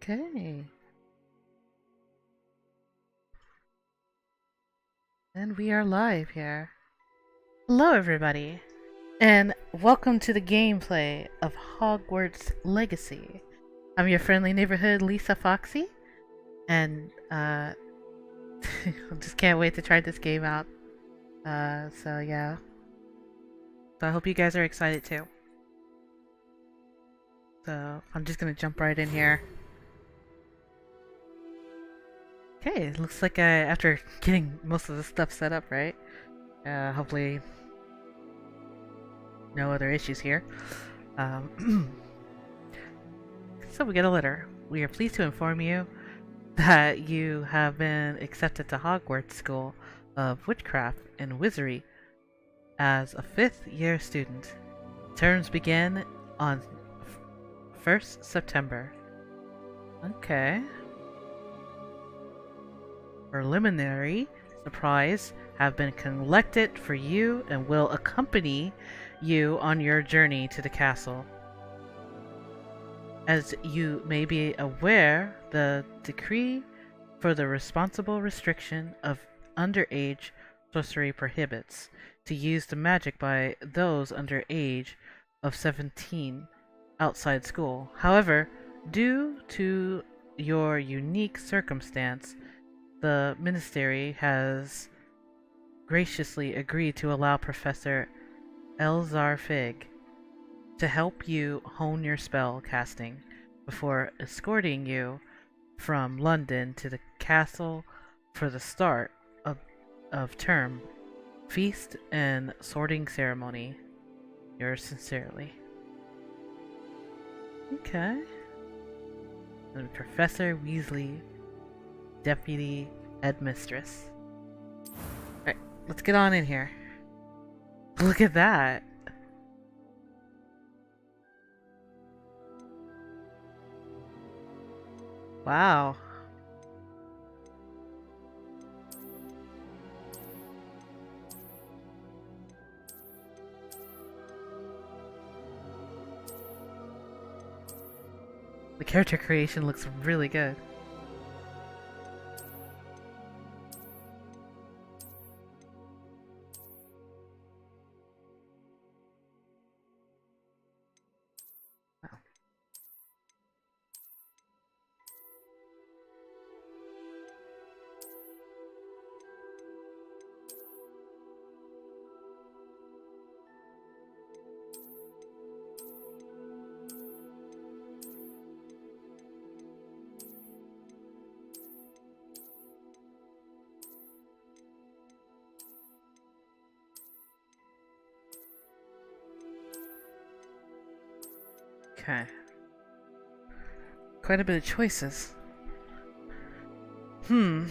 Okay. And we are live here. Hello, everybody, and welcome to the gameplay of Hogwarts Legacy. I'm your friendly neighborhood Lisa Foxy, and just can't wait to try this game out. So yeah. So I hope you guys are excited too. So I'm just gonna jump right in here. Okay, it looks like after getting most of the stuff set up, right? Hopefully no other issues here. So we get a letter. We are pleased to inform you that you have been accepted to Hogwarts School of Witchcraft and Wizardry as a 5th year student. Terms begin on 1st September. Okay. Preliminary supplies have been collected for you and will accompany you on your journey to the castle. As you may be aware, the decree for the responsible restriction of underage sorcery prohibits to use the magic by those under age of 17 outside school. However, due to your unique circumstance, the Ministry has graciously agreed to allow Professor Elzar Fig to help you hone your spell casting before escorting you from London to the castle for the start of term feast and sorting ceremony. Yours sincerely. Okay. And Professor Weasley, Deputy Headmistress. Alright, let's get on in here. Look at that. Wow. The character creation looks really good. Okay. Quite a bit of choices. Hmm.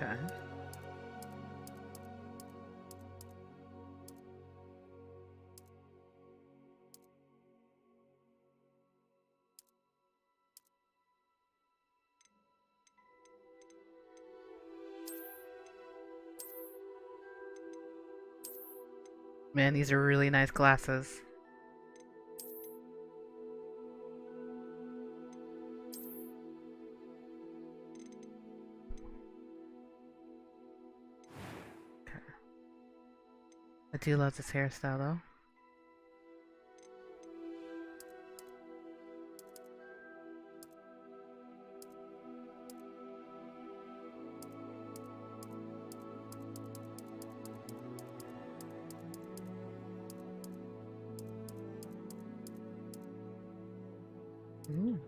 Okay. Man, these are really nice glasses. Okay. I do love this hairstyle though. Ooh.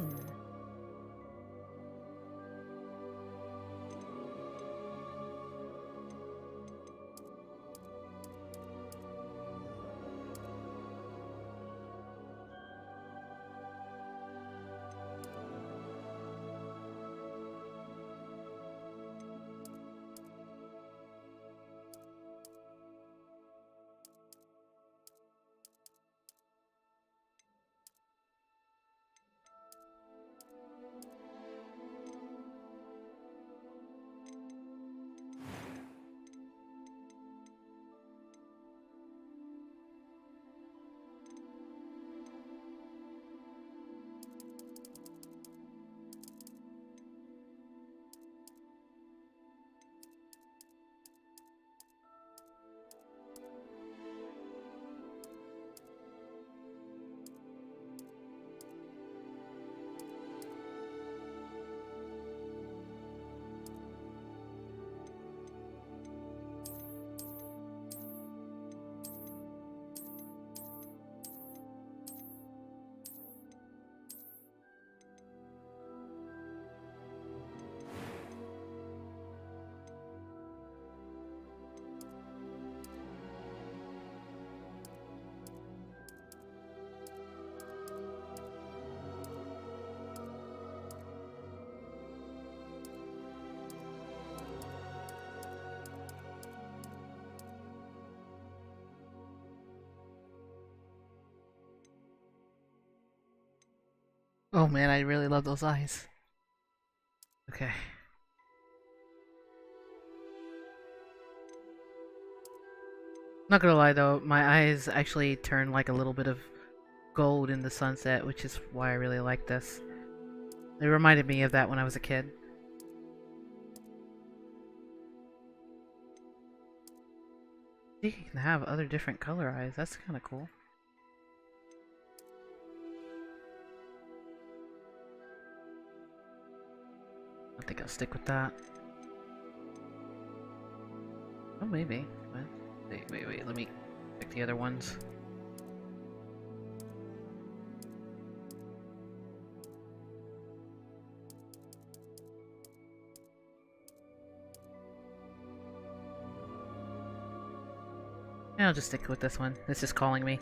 Hmm. Oh man, I really love those eyes. Okay. Not gonna lie though, my eyes actually turn like a little bit of gold in the sunset, which is why I really like this. It reminded me of that when I was a kid. You can have other different color eyes, that's kind of cool. I think I'll stick with that. Oh, maybe. Wait, let me pick the other ones. Yeah, I'll just stick with this one. It's just calling me.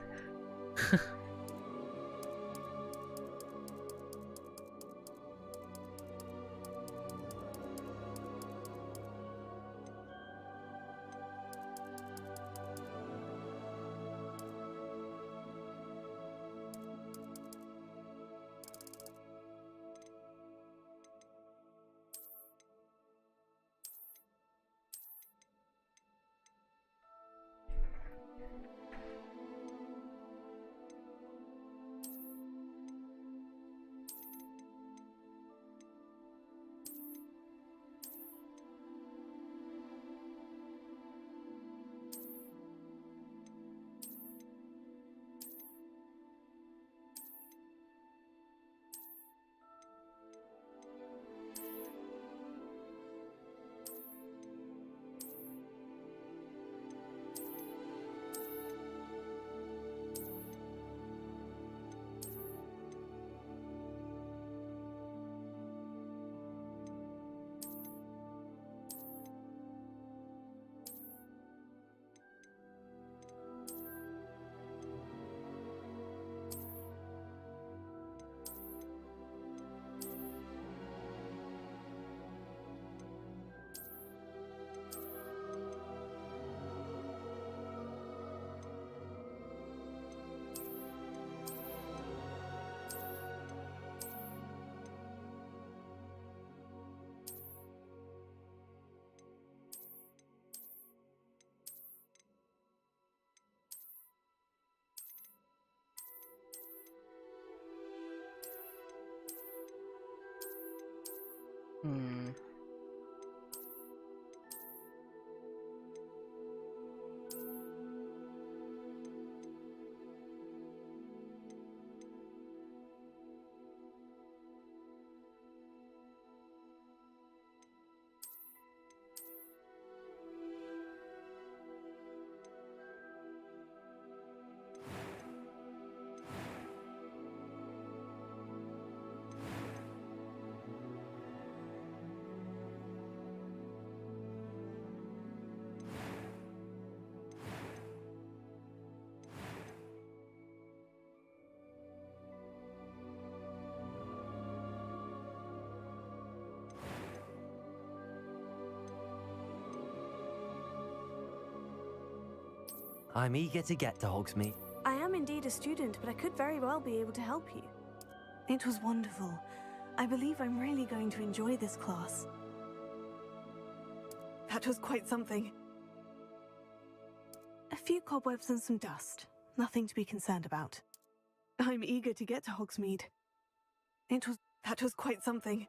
Hmm. I'm eager to get to Hogsmeade. I am indeed a student, but I could very well be able to help you. It was wonderful. I believe I'm really going to enjoy this class. That was quite something. A few cobwebs and some dust. Nothing to be concerned about. I'm eager to get to Hogsmeade. That was quite something.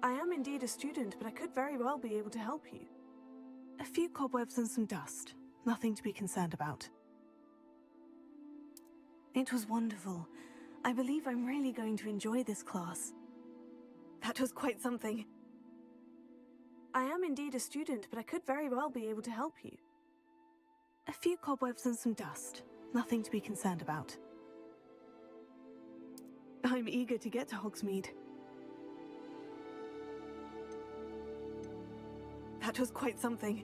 I am indeed a student, but I could very well be able to help you. A few cobwebs and some dust. Nothing to be concerned about. It was wonderful. I believe I'm really going to enjoy this class. That was quite something. I am indeed a student, but I could very well be able to help you. A few cobwebs and some dust. Nothing to be concerned about. I'm eager to get to Hogsmeade. That was quite something.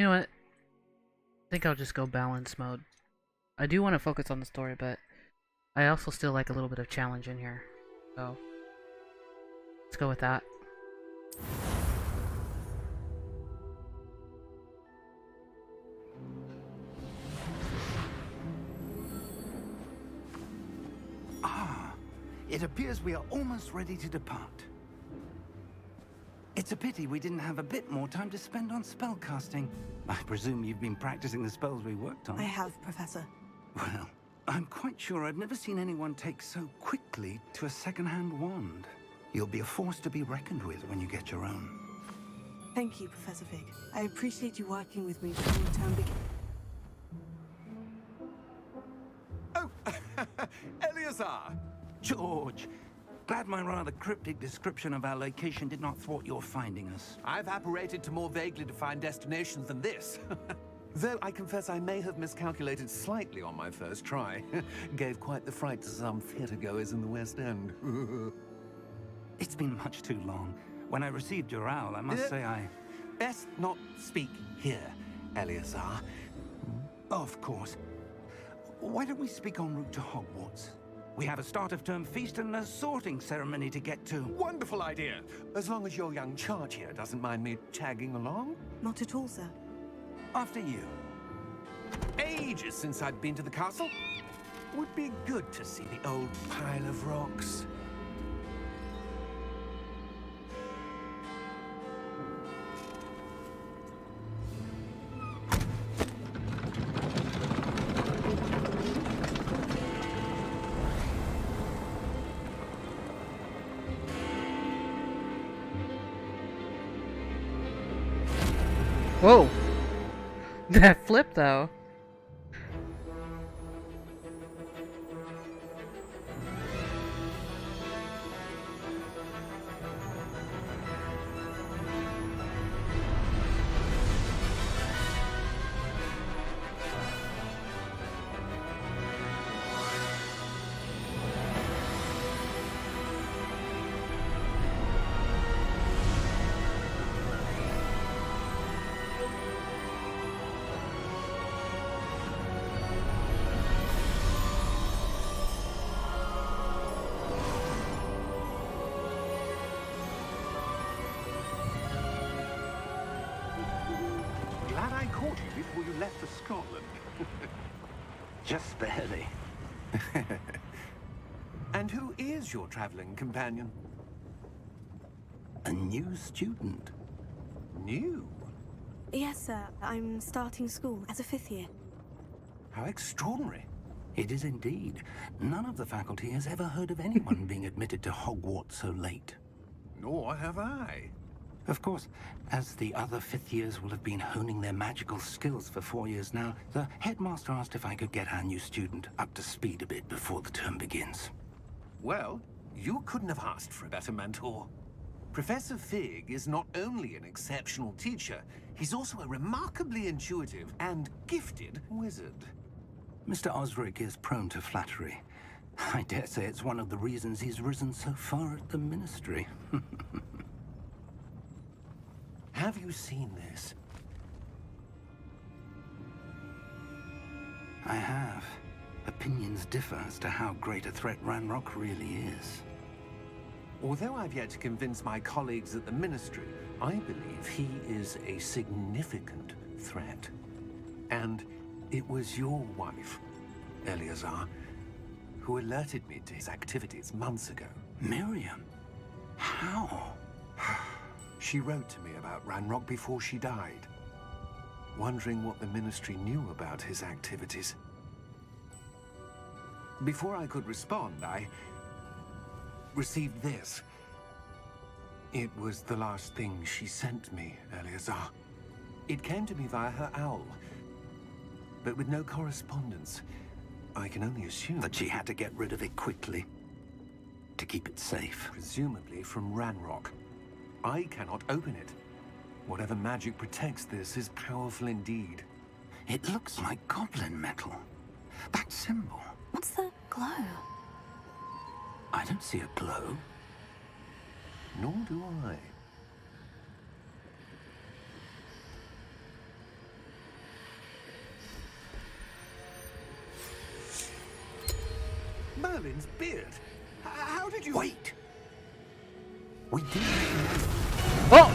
You know what? I think I'll just go balance mode. I do want to focus on the story, but I also still like a little bit of challenge in here. So, let's go with that. Ah, it appears we are almost ready to depart. It's a pity we didn't have a bit more time to spend on spellcasting. I presume you've been practicing the spells we worked on. I have, Professor. Well, I'm quite sure I've never seen anyone take so quickly to a second-hand wand. You'll be a force to be reckoned with when you get your own. Thank you, Professor Fig. I appreciate you working with me before the term begins. Oh, Eleazar! George! Glad my rather cryptic description of our location did not thwart your finding us. I've apparated to more vaguely defined destinations than this. Though I confess I may have miscalculated slightly on my first try. Gave quite the fright to some theatre-goers in the West End. It's been much too long. When I received your owl, I must say I... Best not speak here, Eleazar. Of course. Why don't we speak en route to Hogwarts? We have a start-of-term feast and a sorting ceremony to get to. Wonderful idea! As long as your young charge here doesn't mind me tagging along. Not at all, sir. After you. Ages since I'd been to the castle. Would be good to see the old pile of rocks. Whoa! That flip, though. Glad I caught you before you left for Scotland. Just barely. And who is your traveling companion? A new student. New? Yes, sir. I'm starting school as a 5th year. How extraordinary. It is indeed. None of the faculty has ever heard of anyone being admitted to Hogwarts so late. Nor have I. Of course, as the other 5th years will have been honing their magical skills for 4 years now, the headmaster asked if I could get our new student up to speed a bit before the term begins. Well, you couldn't have asked for a better mentor. Professor Fig is not only an exceptional teacher, he's also a remarkably intuitive and gifted wizard. Mr. Osric is prone to flattery. I dare say it's one of the reasons he's risen so far at the Ministry. Have you seen this? I have. Opinions differ as to how great a threat Ranrock really is. Although I've yet to convince my colleagues at the Ministry, I believe he is a significant threat. And it was your wife, Eleazar, who alerted me to his activities months ago. Miriam? How? She wrote to me about Ranrock before she died, wondering what the Ministry knew about his activities. Before I could respond, I received this. It was the last thing she sent me, Eleazar. It came to me via her owl, but with no correspondence. I can only assume That she had to get rid of it quickly to keep it safe. presumably from Ranrock. I cannot open it. Whatever magic protects this is powerful indeed. It looks like goblin metal. That symbol. What's the glow? I don't see a glow. Nor do I. Evelyn's beard. How did you... Wait! We did. Oh!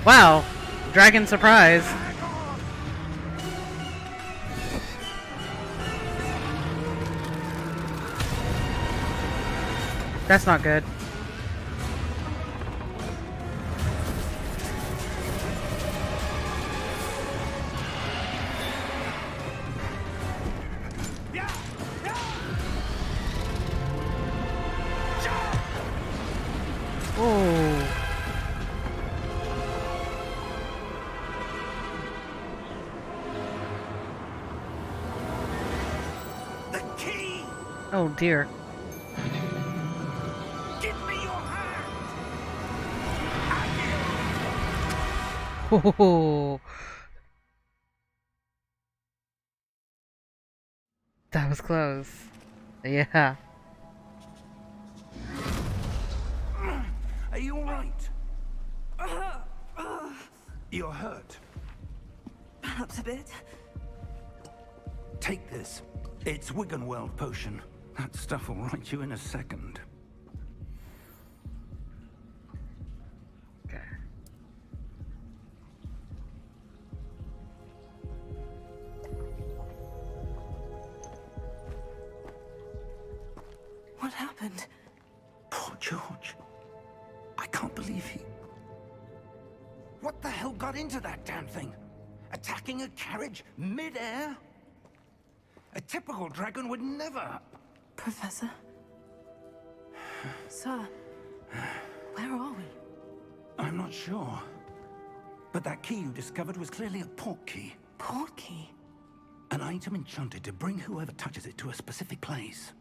Wow. Dragon surprise. That's not good. Oh. The key! Oh dear. Give me your hand! Oh. That was close. Yeah. Are you alright? You're hurt. Perhaps a bit. Take this. It's Wiggenweld potion. That stuff will right you in a second. Okay. What happened? Poor George. I can't believe he... What the hell got into that damn thing? Attacking a carriage mid-air? A typical dragon would never... Professor? Sir, where are we? I'm not sure. But that key you discovered was clearly a port key. Port key? An item enchanted to bring whoever touches it to a specific place.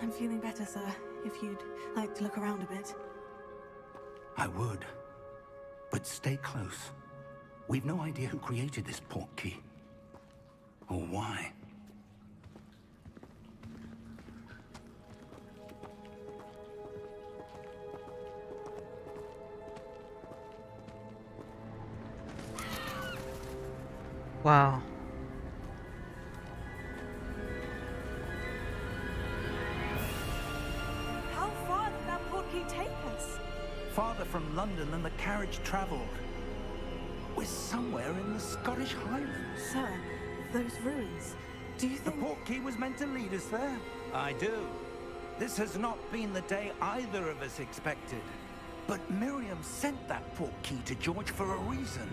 I'm feeling better, sir. If you'd like to look around a bit. I would. But stay close. We've no idea who created this port key. Or why. Wow. How far did that port key take us? Farther from London than the carriage traveled. We're somewhere in the Scottish Highlands. Sir, those ruins. Do you The think... port key was meant to lead us there? I do. This has not been the day either of us expected. But Miriam sent that port key to George for a reason.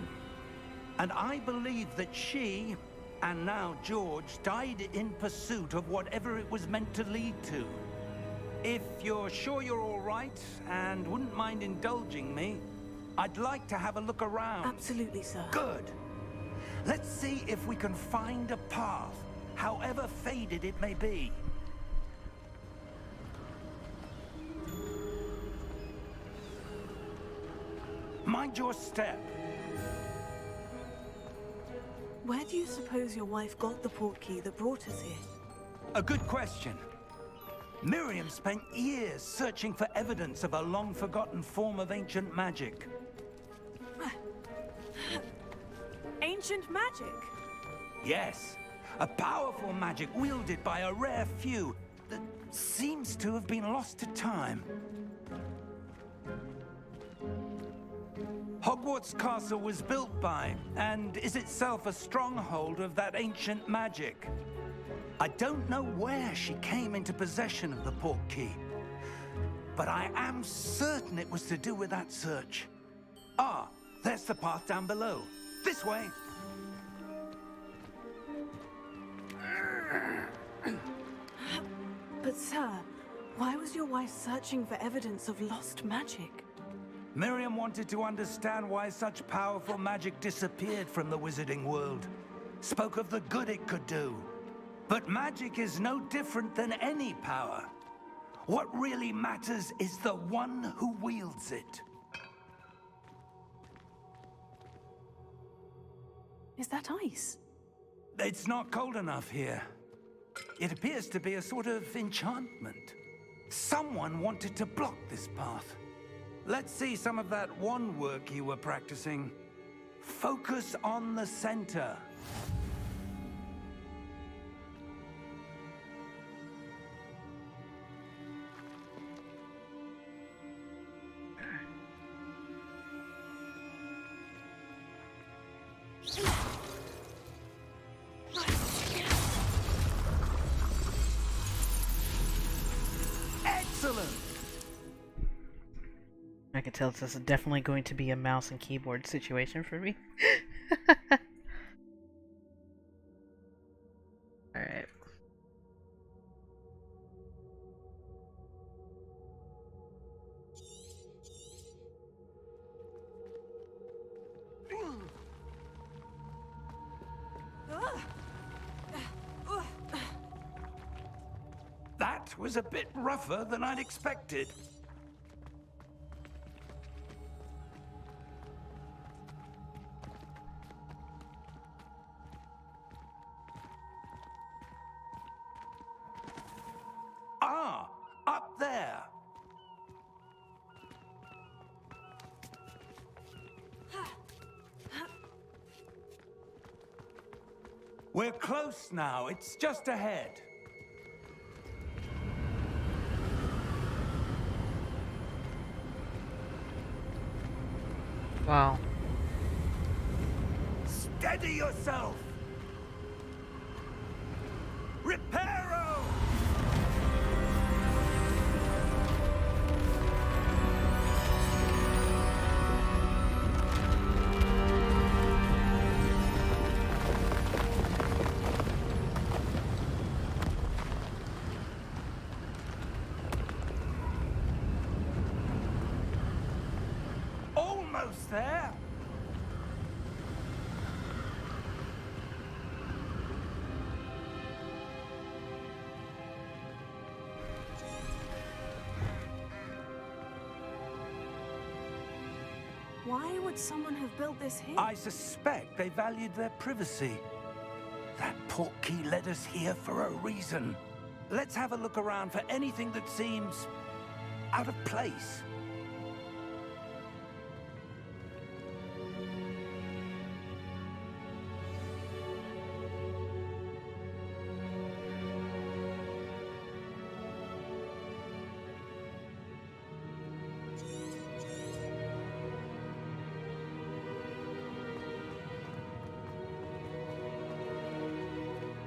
And I believe that she, and now George, died in pursuit of whatever it was meant to lead to. If you're sure you're all right, and wouldn't mind indulging me, I'd like to have a look around. Absolutely, sir. Good. Let's see if we can find a path, however faded it may be. Mind your step. Where do you suppose your wife got the port key that brought us here? A good question. Miriam spent years searching for evidence of a long-forgotten form of ancient magic. Ancient magic? Yes, a powerful magic wielded by a rare few that seems to have been lost to time. Hogwarts Castle was built by, and is itself a stronghold of that ancient magic. I don't know where she came into possession of the port key, but I am certain it was to do with that search. Ah, there's the path down below. This way. But sir, why was your wife searching for evidence of lost magic? Miriam wanted to understand why such powerful magic disappeared from the wizarding world. Spoke of the good it could do. But magic is no different than any power. What really matters is the one who wields it. Is that ice? It's not cold enough here. It appears to be a sort of enchantment. Someone wanted to block this path. Let's see some of that wand work you were practicing. Focus on the center. Excellent! I can tell this is definitely going to be a mouse and keyboard situation for me. Alright. That was a bit rougher than I'd expected. Ah, up there. We're close now. It's just ahead. Wow. Steady yourself. Reparo! Almost there. Why would someone have built this here? I suspect they valued their privacy. That portkey led us here for a reason. Let's have a look around for anything that seems out of place.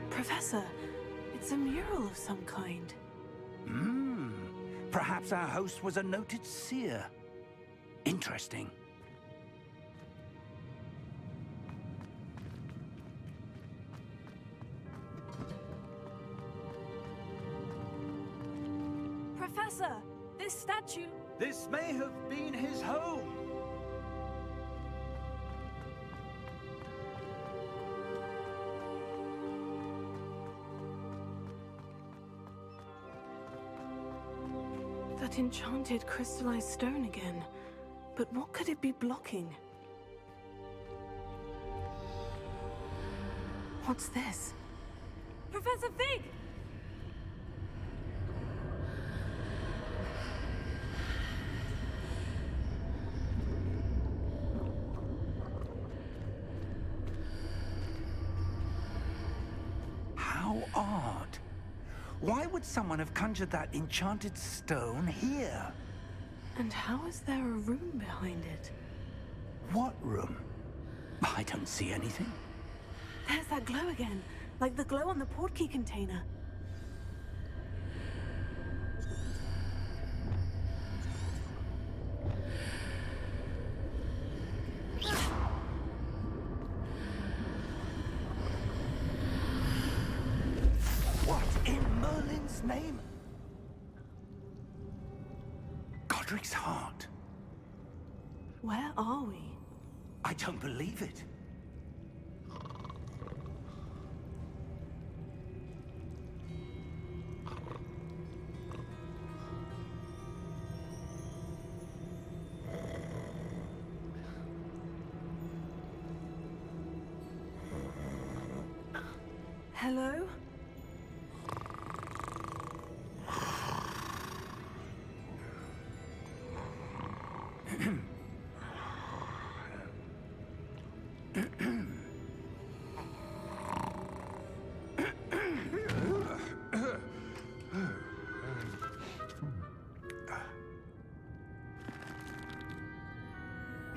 Professor, it's a mural of some kind. Perhaps our host was a noted seer. Interesting. Professor, this statue... This may have been his home. That enchanted crystallized stone again. But what could it be blocking? What's this? Professor Fig! How odd. Why would someone have conjured that enchanted stone here? And how is there a room behind it? What room? I don't see anything. There's that glow again, like the glow on the portkey container. What in Merlin's name? Godric's heart. Where are we? I don't believe it. Hello?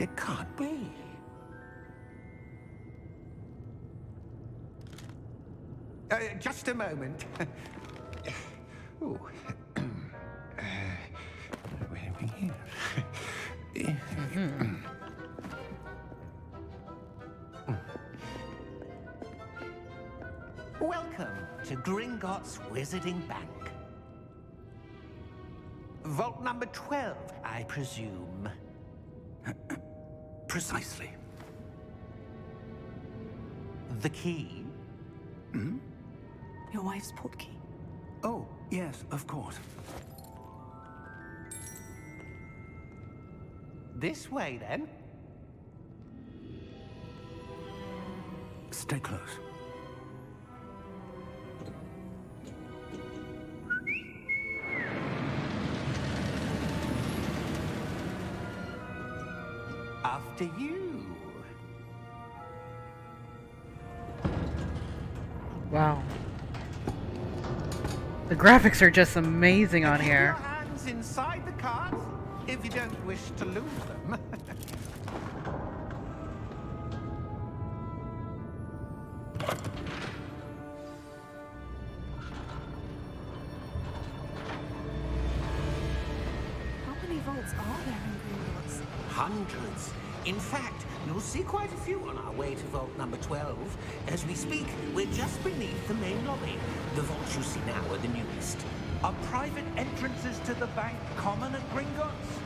It can't be. Just a moment. Ooh. Wait a minute. Welcome to Gringotts Wizarding Bank. Vault number 12, I presume. Precisely. The key? Your wife's portkey. Oh, yes, of course. This way, then. Stay close. After you. Wow. The graphics are just amazing on Keep here. your hands inside the cards if you don't wish to lose them. How many vaults are there in Gringotts? Hundreds. In fact, you'll see quite a few on our way to vault number 12. As we speak, we're just beneath the main lobby. The vaults you see now are the newest. Are private entrances to the bank common at Gringotts?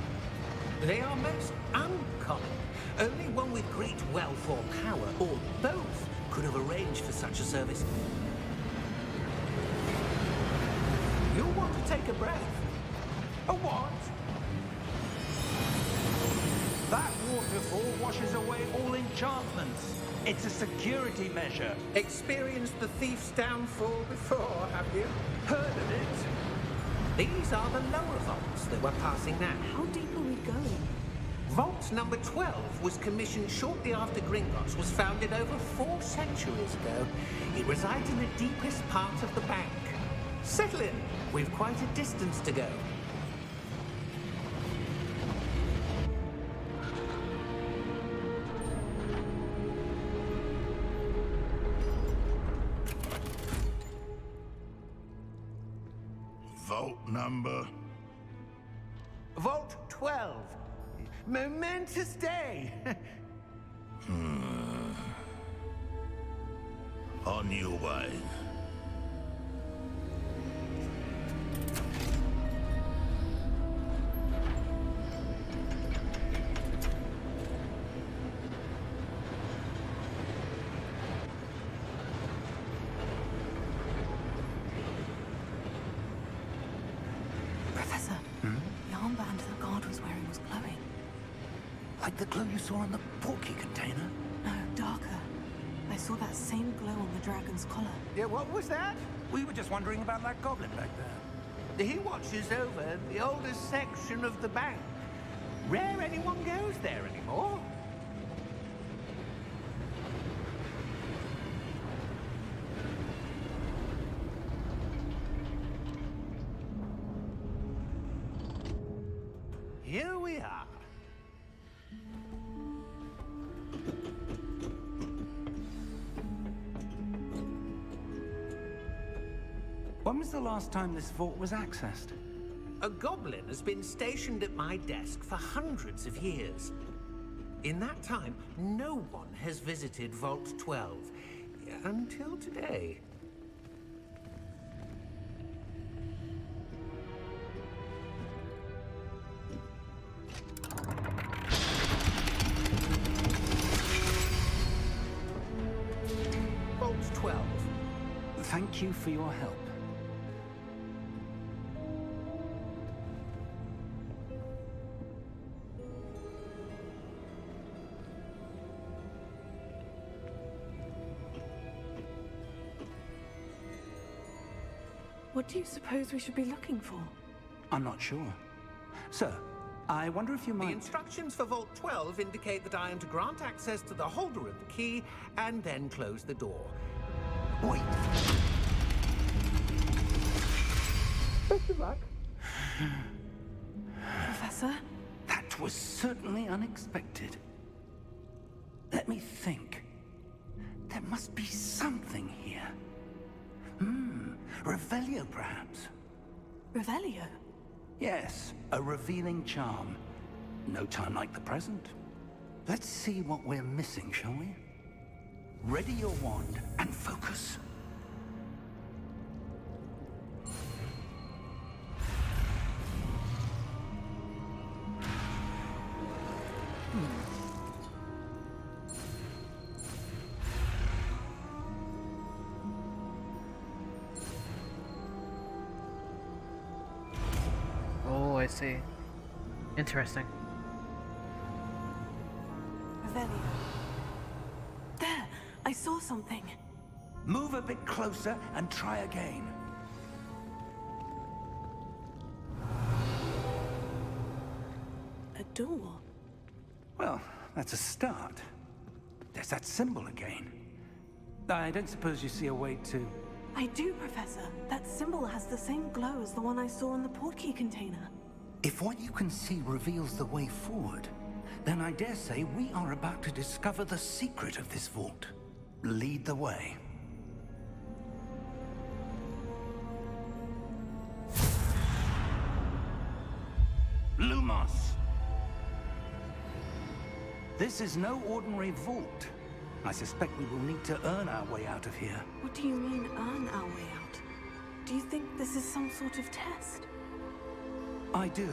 They are most uncommon. Only one with great wealth or power, or both, could have arranged for such a service. You'll want to take a breath. A what? That waterfall washes away all enchantments. It's a security measure. Experienced the thief's downfall before, have you? Heard of it? These are the lower vaults that we're passing now. How deep are we going? Vault number 12 was commissioned shortly after Gringotts was founded over 4 centuries ago. It resides in the deepest part of the bank. Settle in. We've quite a distance to go. Vault number. Vault 12. Momentous day. On your way. Professor, the armband the guard was wearing was glowing. Like the glow you saw on the portkey container? No, darker. I saw that same glow on the dragon's collar. Yeah, what was that? We were just wondering about that goblin back there. He watches over the oldest section of the bank. Rare anyone goes there anymore. Here we are. When was the last time this vault was accessed? A goblin has been stationed at my desk for hundreds of years. In that time, no one has visited Vault 12. Until today. Vault 12. Thank you for your help. What do you suppose we should be looking for? I'm not sure. Sir, I wonder if you The might... instructions for Vault 12 indicate that I am to grant access to the holder of the key and then close the door. Wait. Best of luck. Professor? That which was certainly unexpected. Let me think. There must be something here. Revelio, perhaps. Revelio? Yes, a revealing charm. No time like the present. Let's see what we're missing, shall we? Ready your wand and focus. Oh, I see. Interesting. Revelio. There! I saw something. Move a bit closer and try again. A door. Well, that's a start. There's that symbol again. I don't suppose you see a way to... I do, Professor. That symbol has the same glow as the one I saw in the portkey container. If what you can see reveals the way forward, then I dare say we are about to discover the secret of this vault. Lead the way. Lumos! This is no ordinary vault. I suspect we will need to earn our way out of here. What do you mean, earn our way out? Do you think this is some sort of test? I do.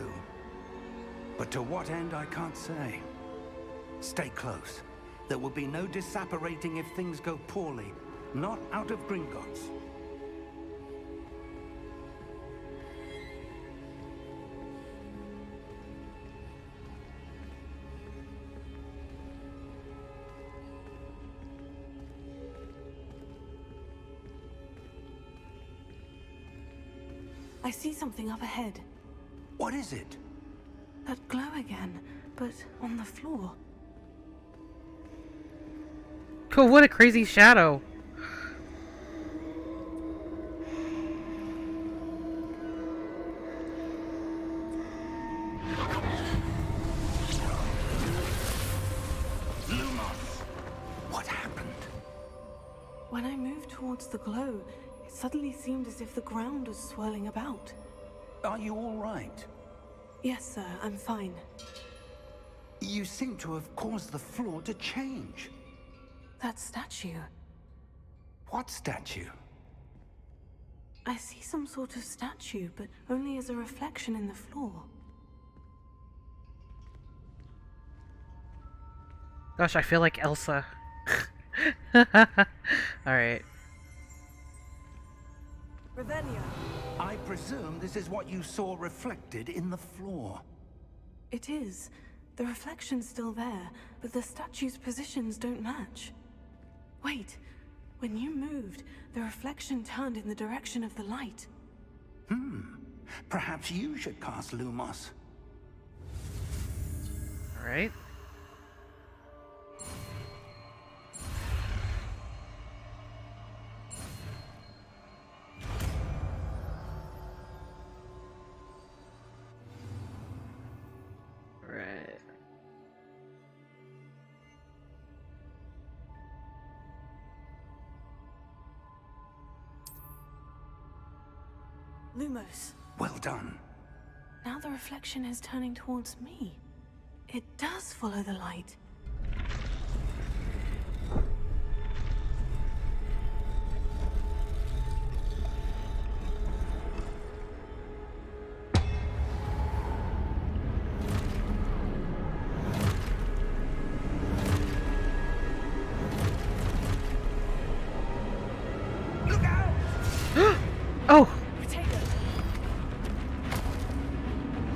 But to what end, I can't say. Stay close. There will be no disapparating if things go poorly. Not out of Gringotts. I see something up ahead. What is it? That glow again, but on the floor. Cool, what a crazy shadow. Lumos! What happened? When I moved towards the glow, it suddenly seemed as if the ground was swirling about. Are you all right? Yes, sir, I'm fine. You seem to have caused the floor to change. That statue. What statue? I see some sort of statue, but only as a reflection in the floor. Gosh, I feel like Elsa. Alright. Revelio. I presume this is what you saw reflected in the floor. It is. The reflection's still there, but the statue's positions don't match. Wait. When you moved, the reflection turned in the direction of the light. Perhaps you should cast Lumos. Alright. Right. Lumos. Well done. Now the reflection is turning towards me. It does follow the light. Look out! Oh! Potato!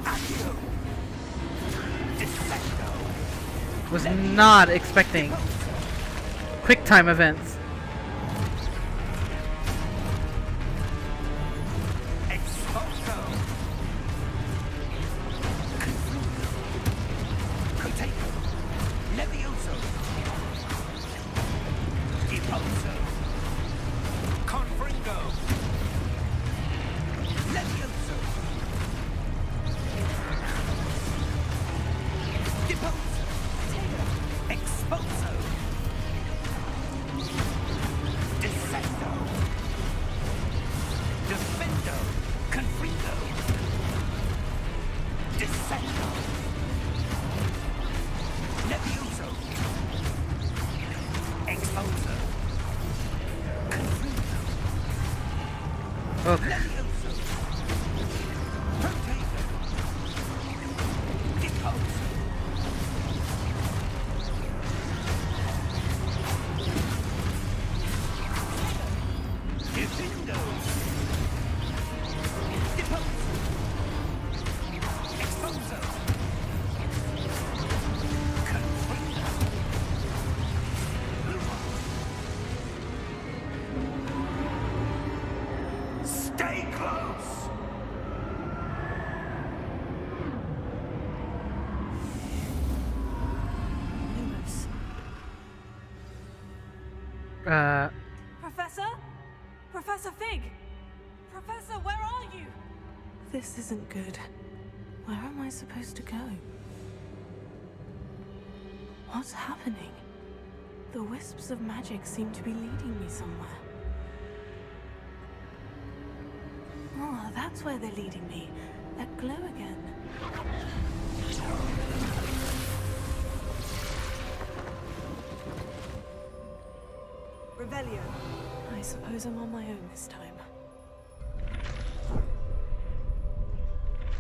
Accio! Defecto! Was not expecting quick time events. Expulso! Contago! Levioso! Impulso! Confringo! Levioso! Okay. Stay close! Lumos. Professor? Professor Fig! Professor, where are you? This isn't good. Where am I supposed to go? What's happening? The wisps of magic seem to be leading me somewhere. Oh, that's where they're leading me. That glow again. Revelio. I suppose I'm on my own this time.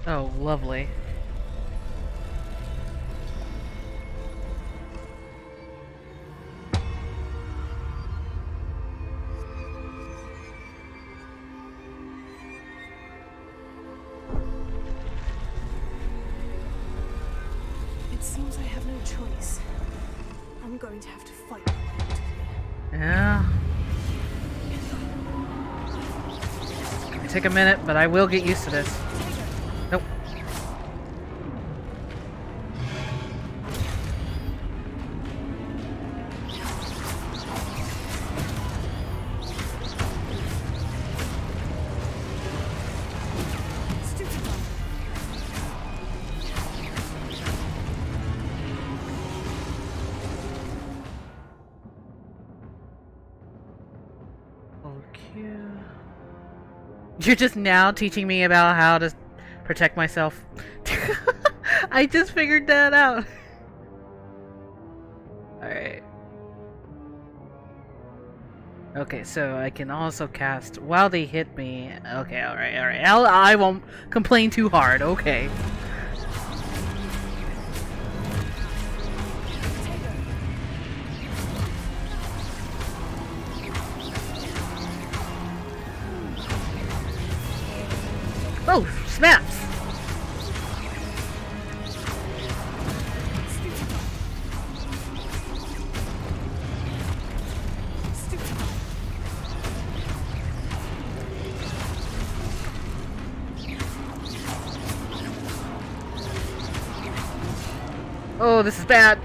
Oh, lovely. It seems I have no choice. I'm going to have to fight my way out of here. Yeah. It'll take a minute, but I will get used to this. Nope. Stupid one. Okay. You're just now teaching me about how to protect myself. I just figured that out. Alright. Okay, so I can also cast while they hit me. Okay, alright. I won't complain too hard, okay. Oh, snaps! Oh, this is bad.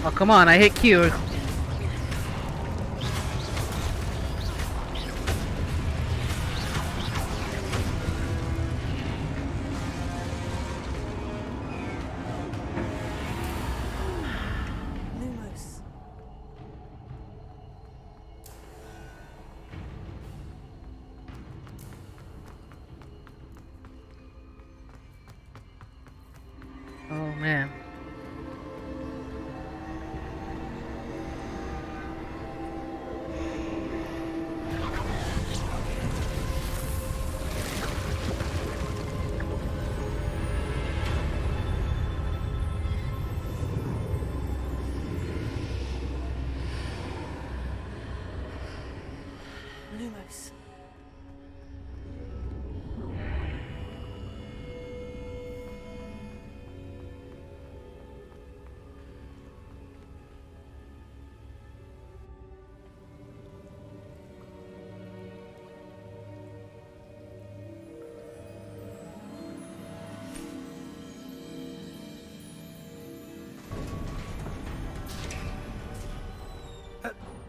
Oh, come on, I hit Q. Lumos. Oh, man. Lumos.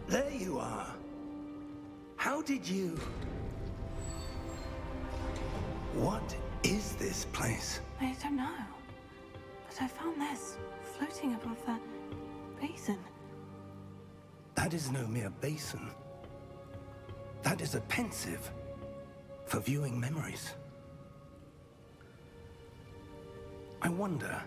There you are. How did you... What is this place? I don't know. But I found this floating above that basin. That is no mere basin. That is a pensive for viewing memories. I wonder,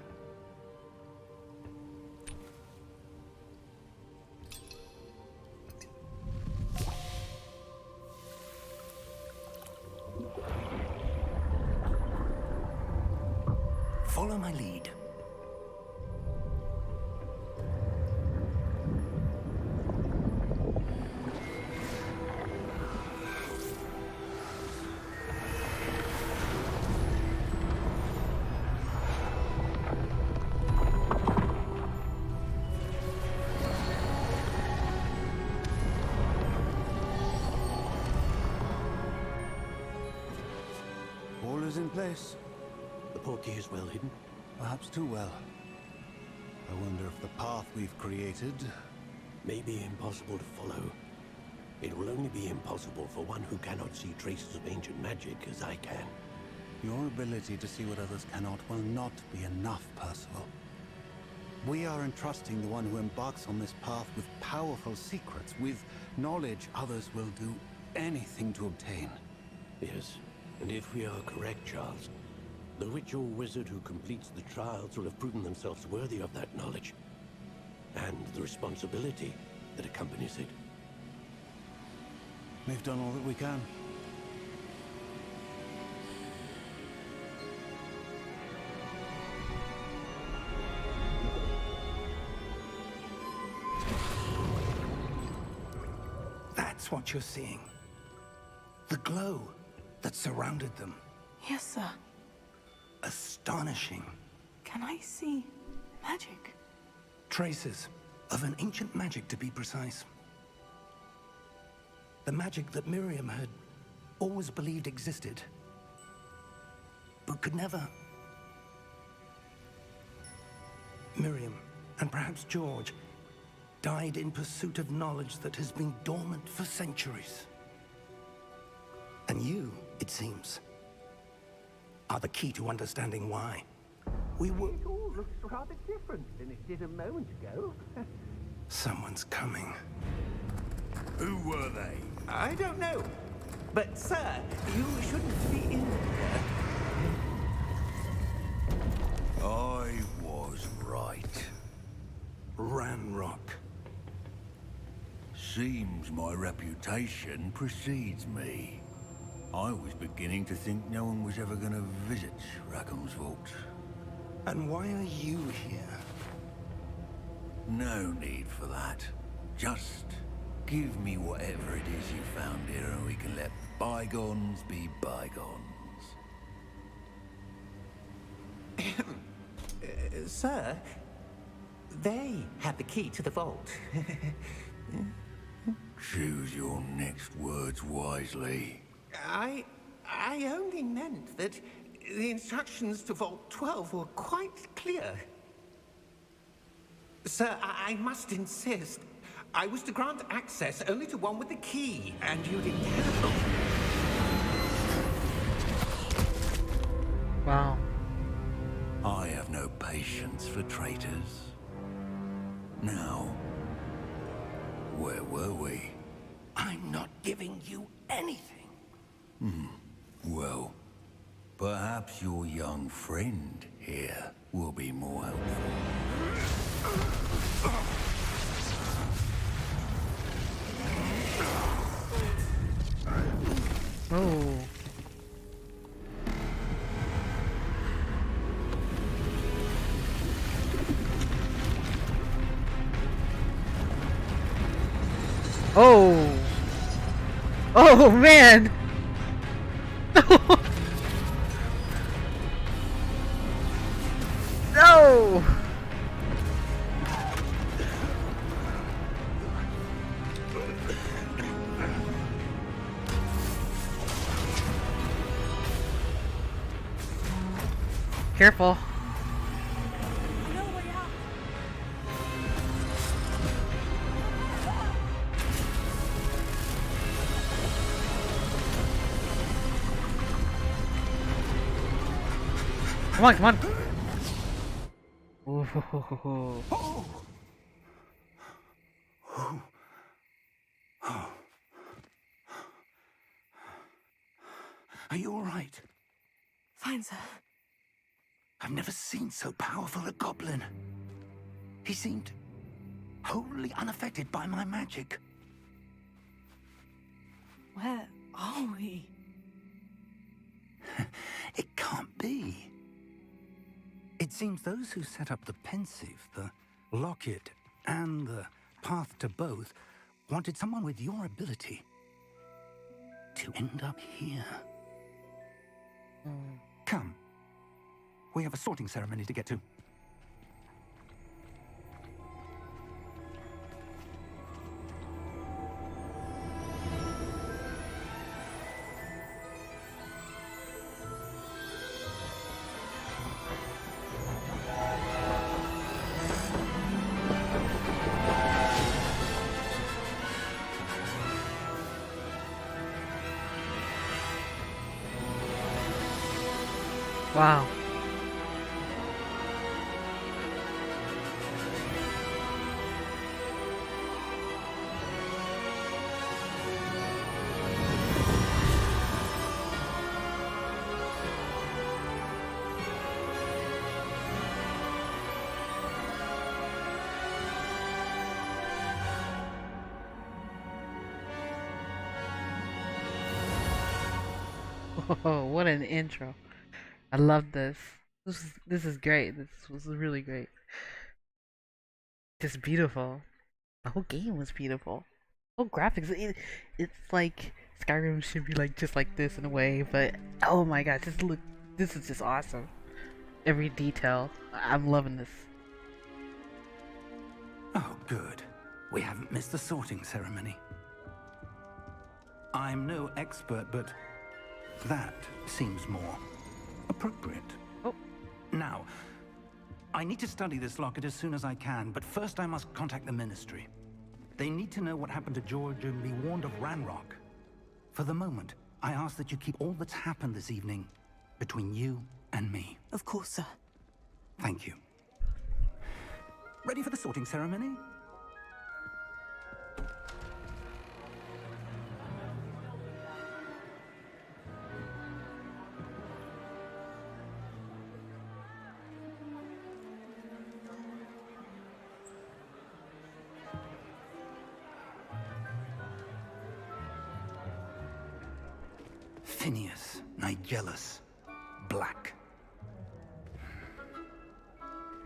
Follow my lead. All is in place. The portkey is well hidden. Perhaps too well. I wonder if the path we've created... May be impossible to follow. It will only be impossible for one who cannot see traces of ancient magic as I can. Your ability to see what others cannot will not be enough, Percival. We are entrusting the one who embarks on this path with powerful secrets, with knowledge others will do anything to obtain. Yes, and if we are correct, Charles, the witch or wizard who completes the trials will have proven themselves worthy of that knowledge, and the responsibility that accompanies it. We've done all that we can. That's what you're seeing. The glow that surrounded them. Yes, sir. Astonishing. Can I see magic? Traces of an ancient magic, to be precise. The magic that Miriam had always believed existed, but could never. Miriam, and perhaps George, died in pursuit of knowledge that has been dormant for centuries. And you, it seems, are the key to understanding why. We were... It all looks rather different than it did a moment ago. Someone's coming. Who were they? I don't know. But, sir, you shouldn't be in here. I was right. Ranrock. Seems my reputation precedes me. I was beginning to think no one was ever going to visit Rackham's vault. And why are you here? No need for that. Just give me whatever it is you found here and we can let bygones be bygones. Sir, they had the key to the vault. Choose your next words wisely. I only meant that the instructions to Vault 12 were quite clear. Sir, I must insist. I was to grant access only to one with the key, and you didn't have it. Wow. I have no patience for traitors. Now, where were we? I'm not giving you anything. Well, perhaps your young friend here will be more helpful. Oh. Oh. Oh man. No. Careful. No way out. Come on, come on. Ooh. Are you all right? Fine, sir. I've never seen so powerful a goblin. He seemed wholly unaffected by my magic. Where are we? It can't be. It seems those who set up the pensive, the locket, and the path to both wanted someone with your ability to end up here. Come. We have a sorting ceremony to get to. Wow. Oh, what an intro. I love this. This is great. This was really great. Just beautiful. The whole game was beautiful. Oh, graphics. It's like Skyrim should be like just like this in a way, but oh my god, just look. This is just awesome. Every detail. I'm loving this. Oh, good. We haven't missed the sorting ceremony. I'm no expert, but that seems more appropriate. Oh. Now, I need to study this locket as soon as I can, but first I must contact the Ministry. They need to know what happened to George and be warned of Ranrock. For the moment, I ask that you keep all that's happened this evening between you and me. Of course, sir. Thank you. Ready for the sorting ceremony? Phineas, Nigellus, Black.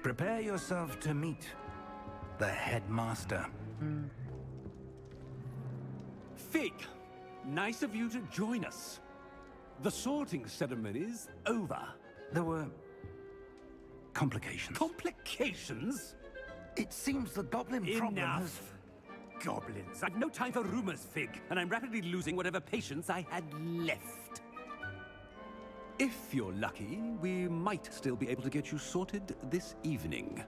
Prepare yourself to meet the headmaster. Fig, nice of you to join us. The sorting ceremony's over. There were complications. Complications? It seems the goblin problem has... Enough. Goblins. I've no time for rumors, Fig, and I'm rapidly losing whatever patience I had left. If you're lucky, we might still be able to get you sorted this evening.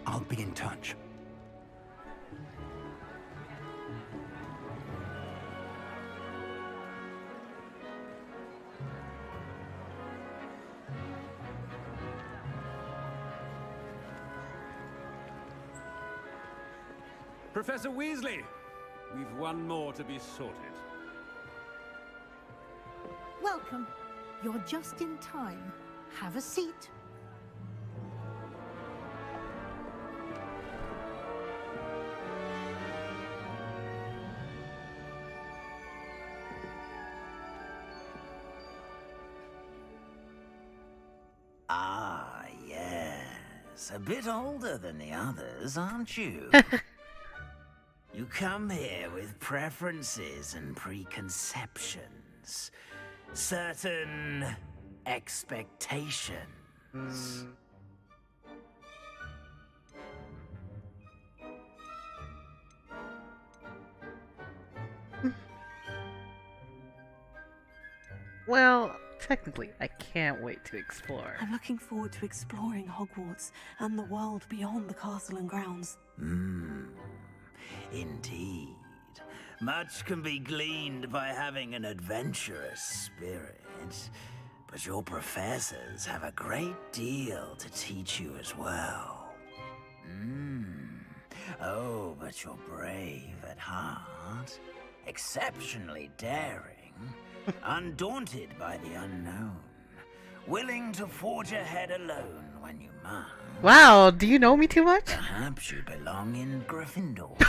I'll be in touch. Professor Weasley, we've one more to be sorted. Welcome. You're just in time. Have a seat. Ah, yes. A bit older than the others, aren't you? You come here with preferences and preconceptions. Certain expectations. Well, technically, I can't wait to explore. I'm looking forward to exploring Hogwarts and the world beyond the castle and grounds. Indeed. Much can be gleaned by having an adventurous spirit, but your professors have a great deal to teach you as well. Oh, but you're brave at heart, exceptionally daring, undaunted by the unknown, willing to forge ahead alone when you must. Wow, do you know me too much? Perhaps you belong in Gryffindor.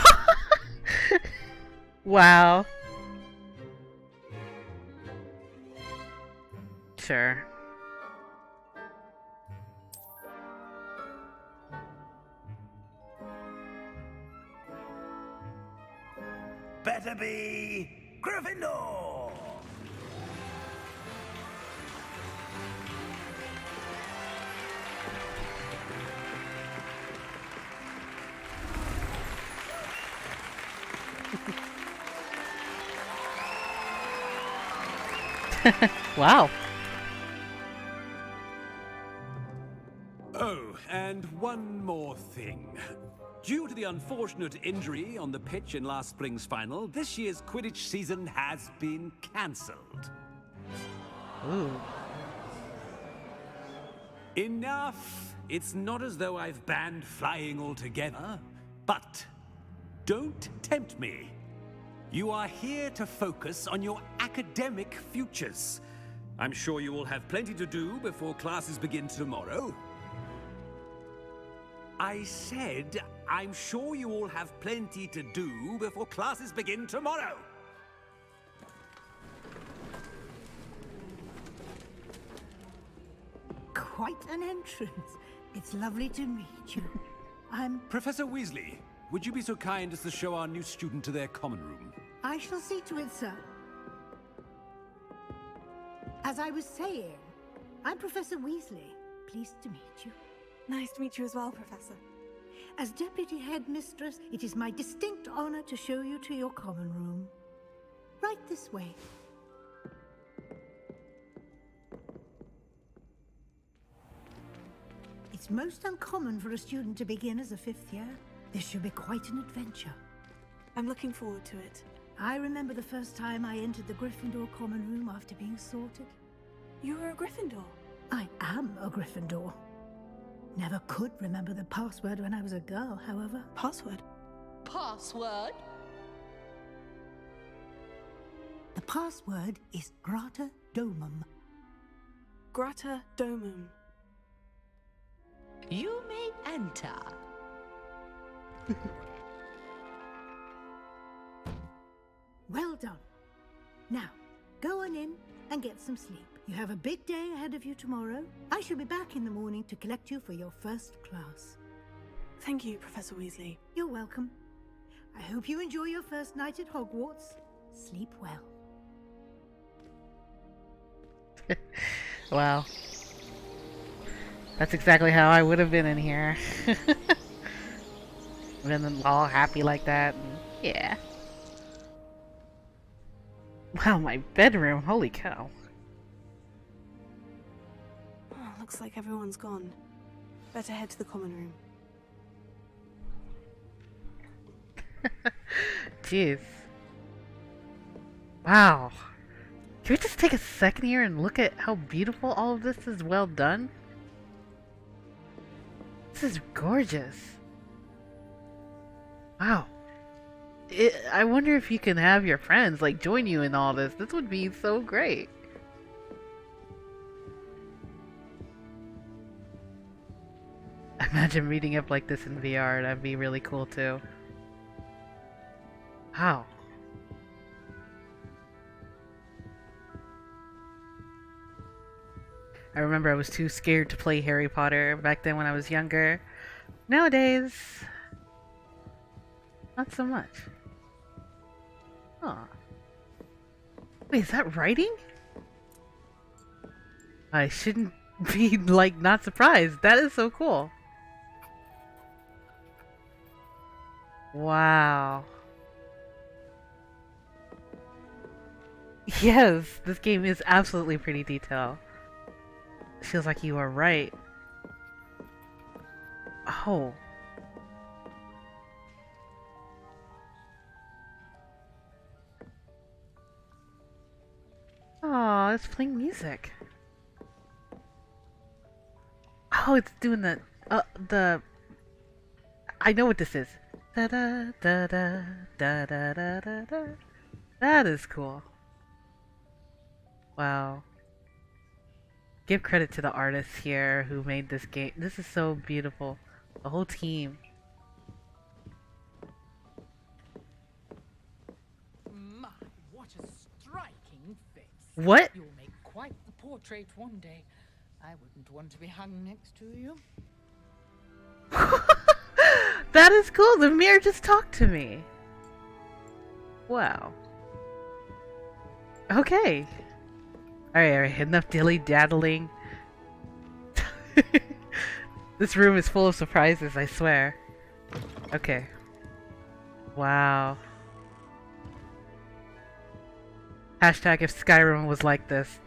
Wow. Sure. Better be Gryffindor! Wow. Oh, and one more thing. Due to the unfortunate injury on the pitch in last spring's final, this year's Quidditch season has been cancelled. Ooh. Enough! It's not as though I've banned flying altogether, but don't tempt me. You are here to focus on your academic futures. I'm sure you will have plenty to do before classes begin tomorrow. I said, I'm sure you all have plenty to do before classes begin tomorrow. Quite an entrance. It's lovely to meet you. I'm... Professor Weasley, would you be so kind as to show our new student to their common room? I shall see to it, sir. As I was saying, I'm Professor Weasley. Pleased to meet you. Nice to meet you as well, Professor. As Deputy Headmistress, it is my distinct honor to show you to your common room. Right this way. It's most uncommon for a student to begin as a 5th year. This should be quite an adventure. I'm looking forward to it. I remember the first time I entered the Gryffindor common room after being sorted. You were a Gryffindor? I am a Gryffindor. Never could remember the password when I was a girl, however. Password? Password? The password is Grata Domum. Grata Domum. You may enter. Well done. Now, go on in and get some sleep. You have a big day ahead of you tomorrow. I shall be back in the morning to collect you for your first class. Thank you, Professor Weasley. You're welcome. I hope you enjoy your first night at Hogwarts. Sleep well. Wow. That's exactly how I would have been in here. Been all happy like that. And yeah. Wow, my bedroom. Holy cow. Oh, looks like everyone's gone. Better head to the common room. Jeez. Wow. Can we just take a second here and look at how beautiful all of this is well done? This is gorgeous. Wow. I wonder if you can have your friends like join you in all this. This would be so great. Imagine reading up like this in VR. That'd be really cool too. Wow. I remember I was too scared to play Harry Potter back then when I was younger. Nowadays, not so much. Huh. Wait, is that writing? I shouldn't be, like, not surprised. That is so cool. Wow. Yes, this game is absolutely pretty detailed. Feels like you are right. Oh. Oh, it's playing music. Oh, it's doing the I know what this is. Da da da da da da da da da. That is cool. Wow. Give credit to the artists here who made this game. This is so beautiful. The whole team. My, what a striking face. What? You'll make quite the portrait one day. I wouldn't want to be hung next to you. That is cool. The mirror just talked to me. Wow. Okay. Alright. Enough dilly-daddling. This room is full of surprises, I swear. Okay. Wow. Hashtag if Skyrim was like this.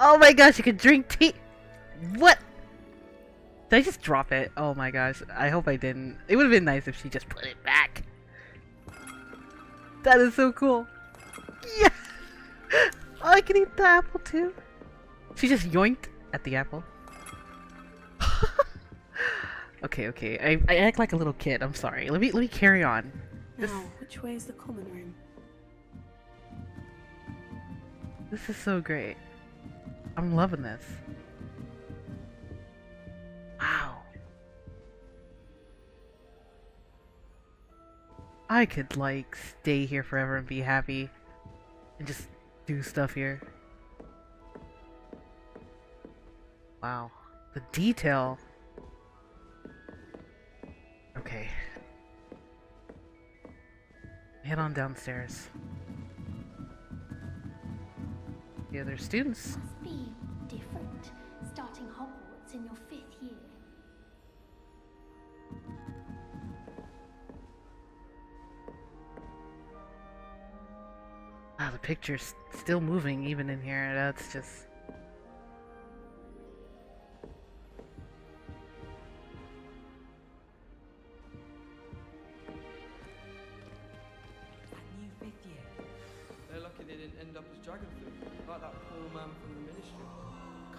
Oh my gosh, you could drink tea! What? Did I just drop it? Oh my gosh, I hope I didn't. It would have been nice if she just put it back. That is so cool. Yeah! Oh, I can eat the apple too. She just yoinked at the apple. Okay. I act like a little kid. I'm sorry. Let me carry on. Now, which way is the common room? This is so great. I'm loving this. Wow. I could like stay here forever and be happy and just do stuff here. Wow. The detail. Okay. Head on downstairs. The other students. Must be different, starting Hogwarts in your 5th year. Wow, the picture's still moving even in here. That's just...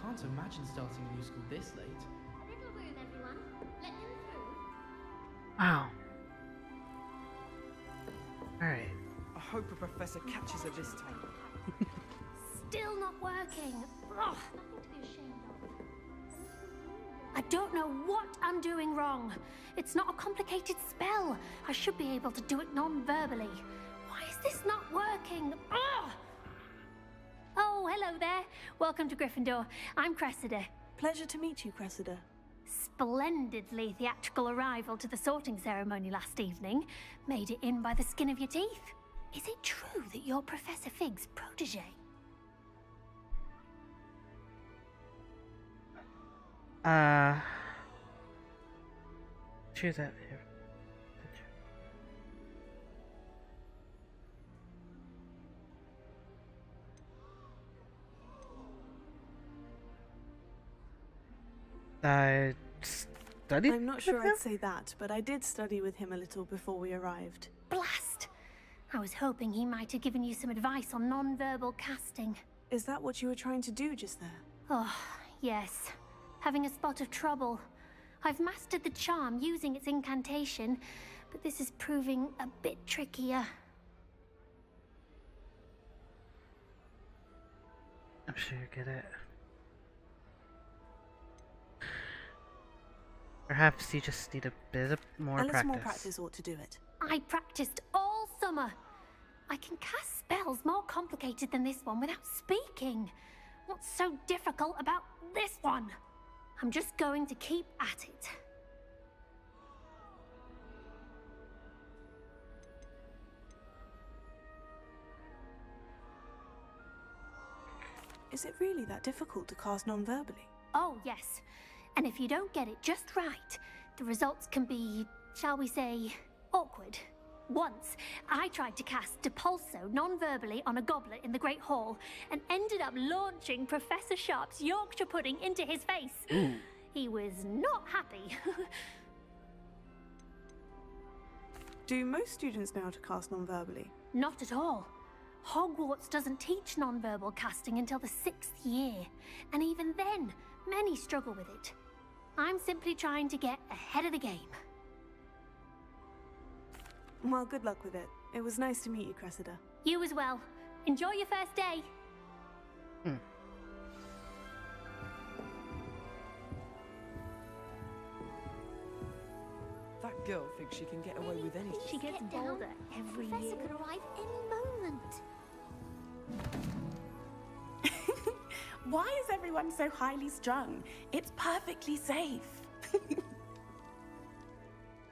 Can't imagine starting a new school this late. A little room, everyone. Let him through. Wow. Alright. I hope a professor catches her this time. Still not working. Ugh. Nothing to be ashamed of. I don't know what I'm doing wrong. It's not a complicated spell. I should be able to do it non-verbally. Why is this not working? Ugh. Oh, hello there. Welcome to Gryffindor. I'm Cressida. Pleasure to meet you, Cressida. Splendidly theatrical arrival to the sorting ceremony last evening. Made it in by the skin of your teeth. Is it true that you're Professor Fig's protege? Choose that here. I studied. I'm not sure I'd say that, but I did study with him a little before we arrived. Blast! I was hoping he might have given you some advice on non-verbal casting. Is that what you were trying to do just there? Oh, yes. Having a spot of trouble. I've mastered the charm using its incantation, but this is proving a bit trickier. I'm sure you get it. Perhaps you just need a bit more practice. A little more practice ought to do it. I practiced all summer. I can cast spells more complicated than this one without speaking. What's so difficult about this one? I'm just going to keep at it. Is it really that difficult to cast non-verbally? Oh, yes. And if you don't get it just right, the results can be, shall we say, awkward. Once, I tried to cast Depulso non-verbally on a goblet in the Great Hall and ended up launching Professor Sharp's Yorkshire pudding into his face. Ooh. He was not happy. Do most students know how to cast non-verbally? Not at all. Hogwarts doesn't teach non-verbal casting until the 6th year, and even then, many struggle with it. I'm simply trying to get ahead of the game. Well, good luck with it. It was nice to meet you, Cressida. You as well. Enjoy your first day. That girl thinks she can get away with anything. She gets bolder every year. Professor could arrive any moment. Why is everyone so highly strung? It's perfectly safe.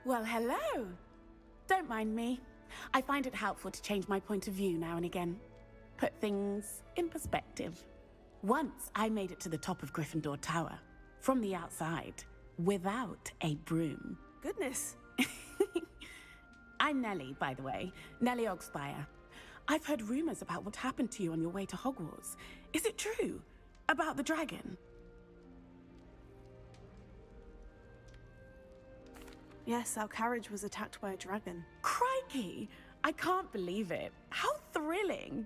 Well, hello. Don't mind me. I find it helpful to change my point of view now and again. Put things in perspective. Once I made it to the top of Gryffindor Tower, from the outside, without a broom. Goodness. I'm Nellie, by the way. Nellie Ogspire. I've heard rumors about what happened to you on your way to Hogwarts. Is it true? About the dragon? Yes, our carriage was attacked by a dragon. Crikey! I can't believe it. How thrilling!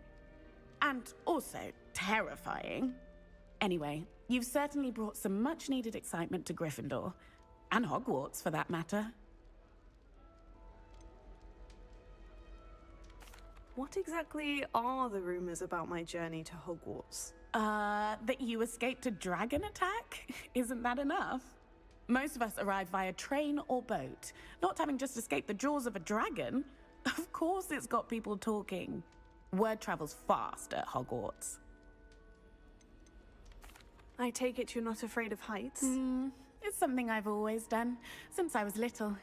And also terrifying. Anyway, you've certainly brought some much-needed excitement to Gryffindor. And Hogwarts, for that matter. What exactly are the rumors about my journey to Hogwarts? That you escaped a dragon attack? Isn't that enough? Most of us arrive via train or boat, not having just escaped the jaws of a dragon. Of course it's got people talking. Word travels fast at Hogwarts. I take it you're not afraid of heights? It's something I've always done, since I was little.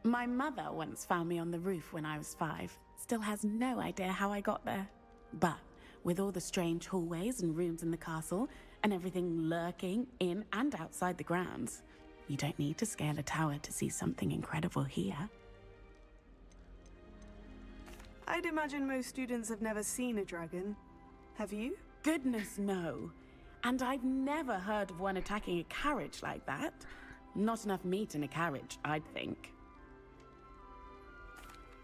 My mother once found me on the roof when I was 5. Still has no idea how I got there. But with all the strange hallways and rooms in the castle, and everything lurking in and outside the grounds, you don't need to scale a tower to see something incredible here. I'd imagine most students have never seen a dragon. Have you? Goodness, no. And I've never heard of one attacking a carriage like that. Not enough meat in a carriage, I'd think.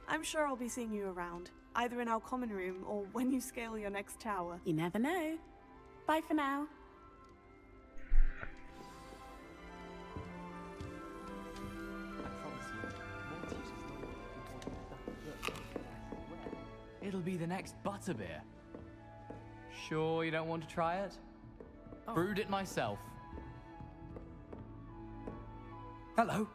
I'm sure I'll be seeing you around, either in our common room or when you scale your next tower. You never know. Bye for now. It'll be the next butterbeer. Sure you don't want to try it? Brewed it myself. Hello,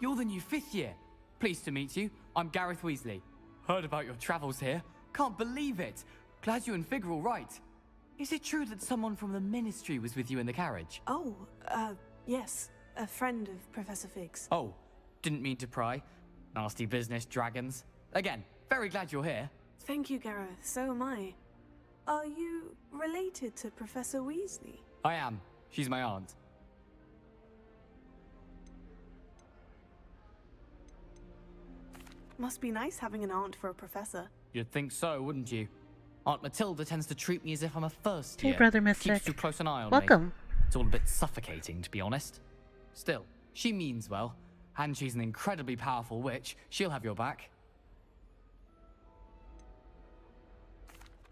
you're the new 5th year. Pleased to meet you. I'm Gareth Weasley. Heard about your travels here. Can't believe it. Glad you and Fig are all right. Is it true that someone from the Ministry was with you in the carriage? Oh, yes. A friend of Professor Fig's. Oh, didn't mean to pry. Nasty business, dragons. Again, very glad you're here. Thank you, Gareth. So am I. Are you related to Professor Weasley? I am. She's my aunt. Must be nice having an aunt for a professor. You'd think so, wouldn't you? Aunt Matilda tends to treat me as if I'm a first year. Hey, Brother Mystic. Keeps too close an eye on Welcome. me. It's all a bit suffocating, to be honest. Still, she means well, and she's an incredibly powerful witch. She'll have your back.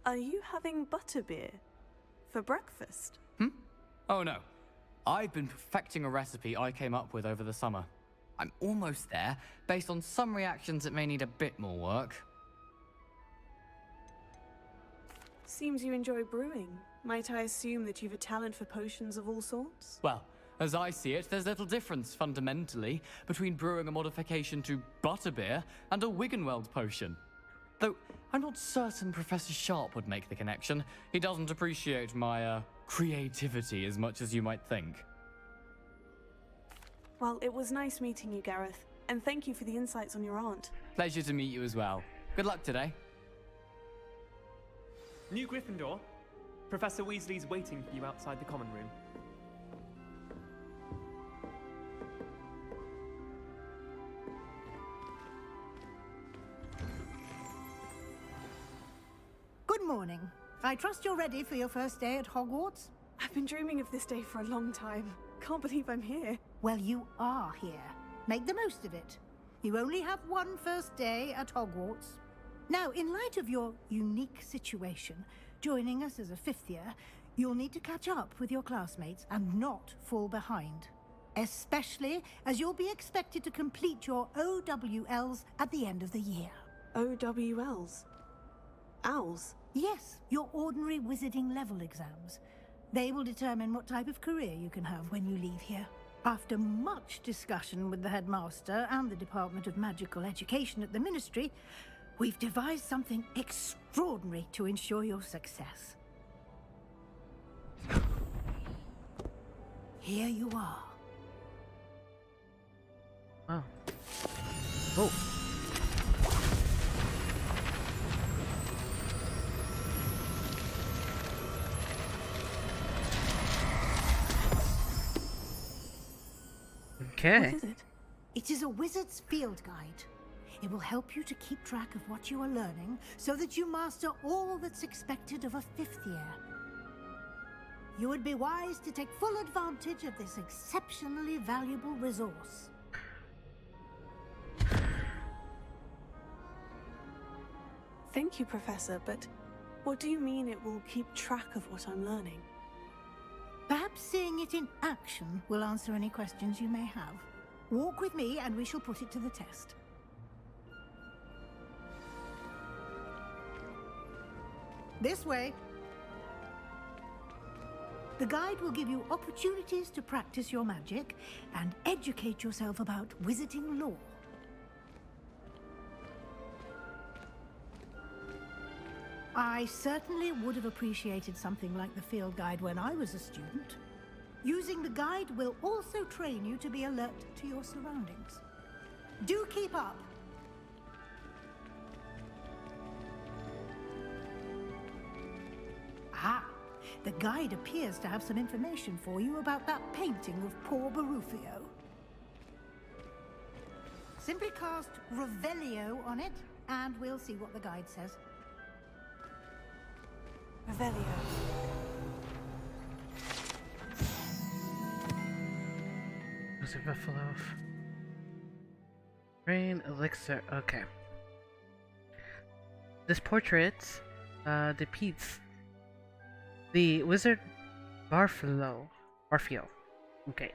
Are you having butterbeer for breakfast? Oh no. I've been perfecting a recipe I came up with over the summer. I'm almost there. Based on some reactions, it may need a bit more work. Seems you enjoy brewing. Might I assume that you've a talent for potions of all sorts? Well, as I see it, there's little difference, fundamentally, between brewing a modification to butterbeer and a Wiggenweld potion. Though, I'm not certain Professor Sharp would make the connection. He doesn't appreciate my, creativity as much as you might think. Well, it was nice meeting you, Gareth. And thank you for the insights on your aunt. Pleasure to meet you as well. Good luck today. New Gryffindor. Professor Weasley's waiting for you outside the common room. Good morning. I trust you're ready for your first day at Hogwarts? I've been dreaming of this day for a long time. Can't believe I'm here. Well, you are here. Make the most of it. You only have one first day at Hogwarts. Now, in light of your unique situation, joining us as a 5th year, you'll need to catch up with your classmates and not fall behind. Especially as you'll be expected to complete your OWLs at the end of the year. OWLs? Owls? Yes, your ordinary wizarding level exams. They will determine what type of career you can have when you leave here. After much discussion with the headmaster and the Department of Magical Education at the Ministry, we've devised something extraordinary to ensure your success. here you are. Oh. Oh. Okay. What is it? It is a wizard's field guide. It will help you to keep track of what you are learning so that you master all that's expected of a 5th year. You would be wise to take full advantage of this exceptionally valuable resource. Thank you, Professor, but what do you mean it will keep track of what I'm learning? Perhaps seeing it in action will answer any questions you may have. Walk with me and we shall put it to the test. This way. The guide will give you opportunities to practice your magic and educate yourself about wizarding lore. I certainly would have appreciated something like the field guide when I was a student. Using the guide will also train you to be alert to your surroundings. Do keep up! Ah, the guide appears to have some information for you about that painting of poor Barufio. Simply cast Revelio on it, and we'll see what the guide says. Revelio. Was it Buffalo? Rain elixir. Okay. This portrait depicts the wizard Barfio. Okay.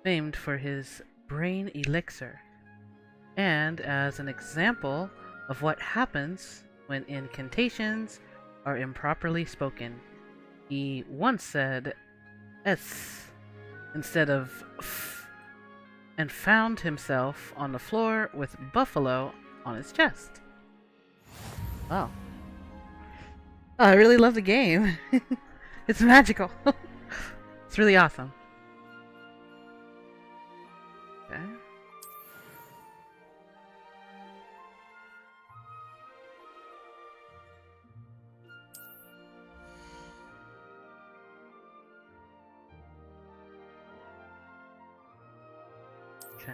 Famed for his brain elixir. And as an example of what happens when incantations are improperly spoken. He once said S instead of F and found himself on the floor with buffalo on his chest. Wow. Oh, I really love the game. It's magical. It's really awesome. Okay. Okay.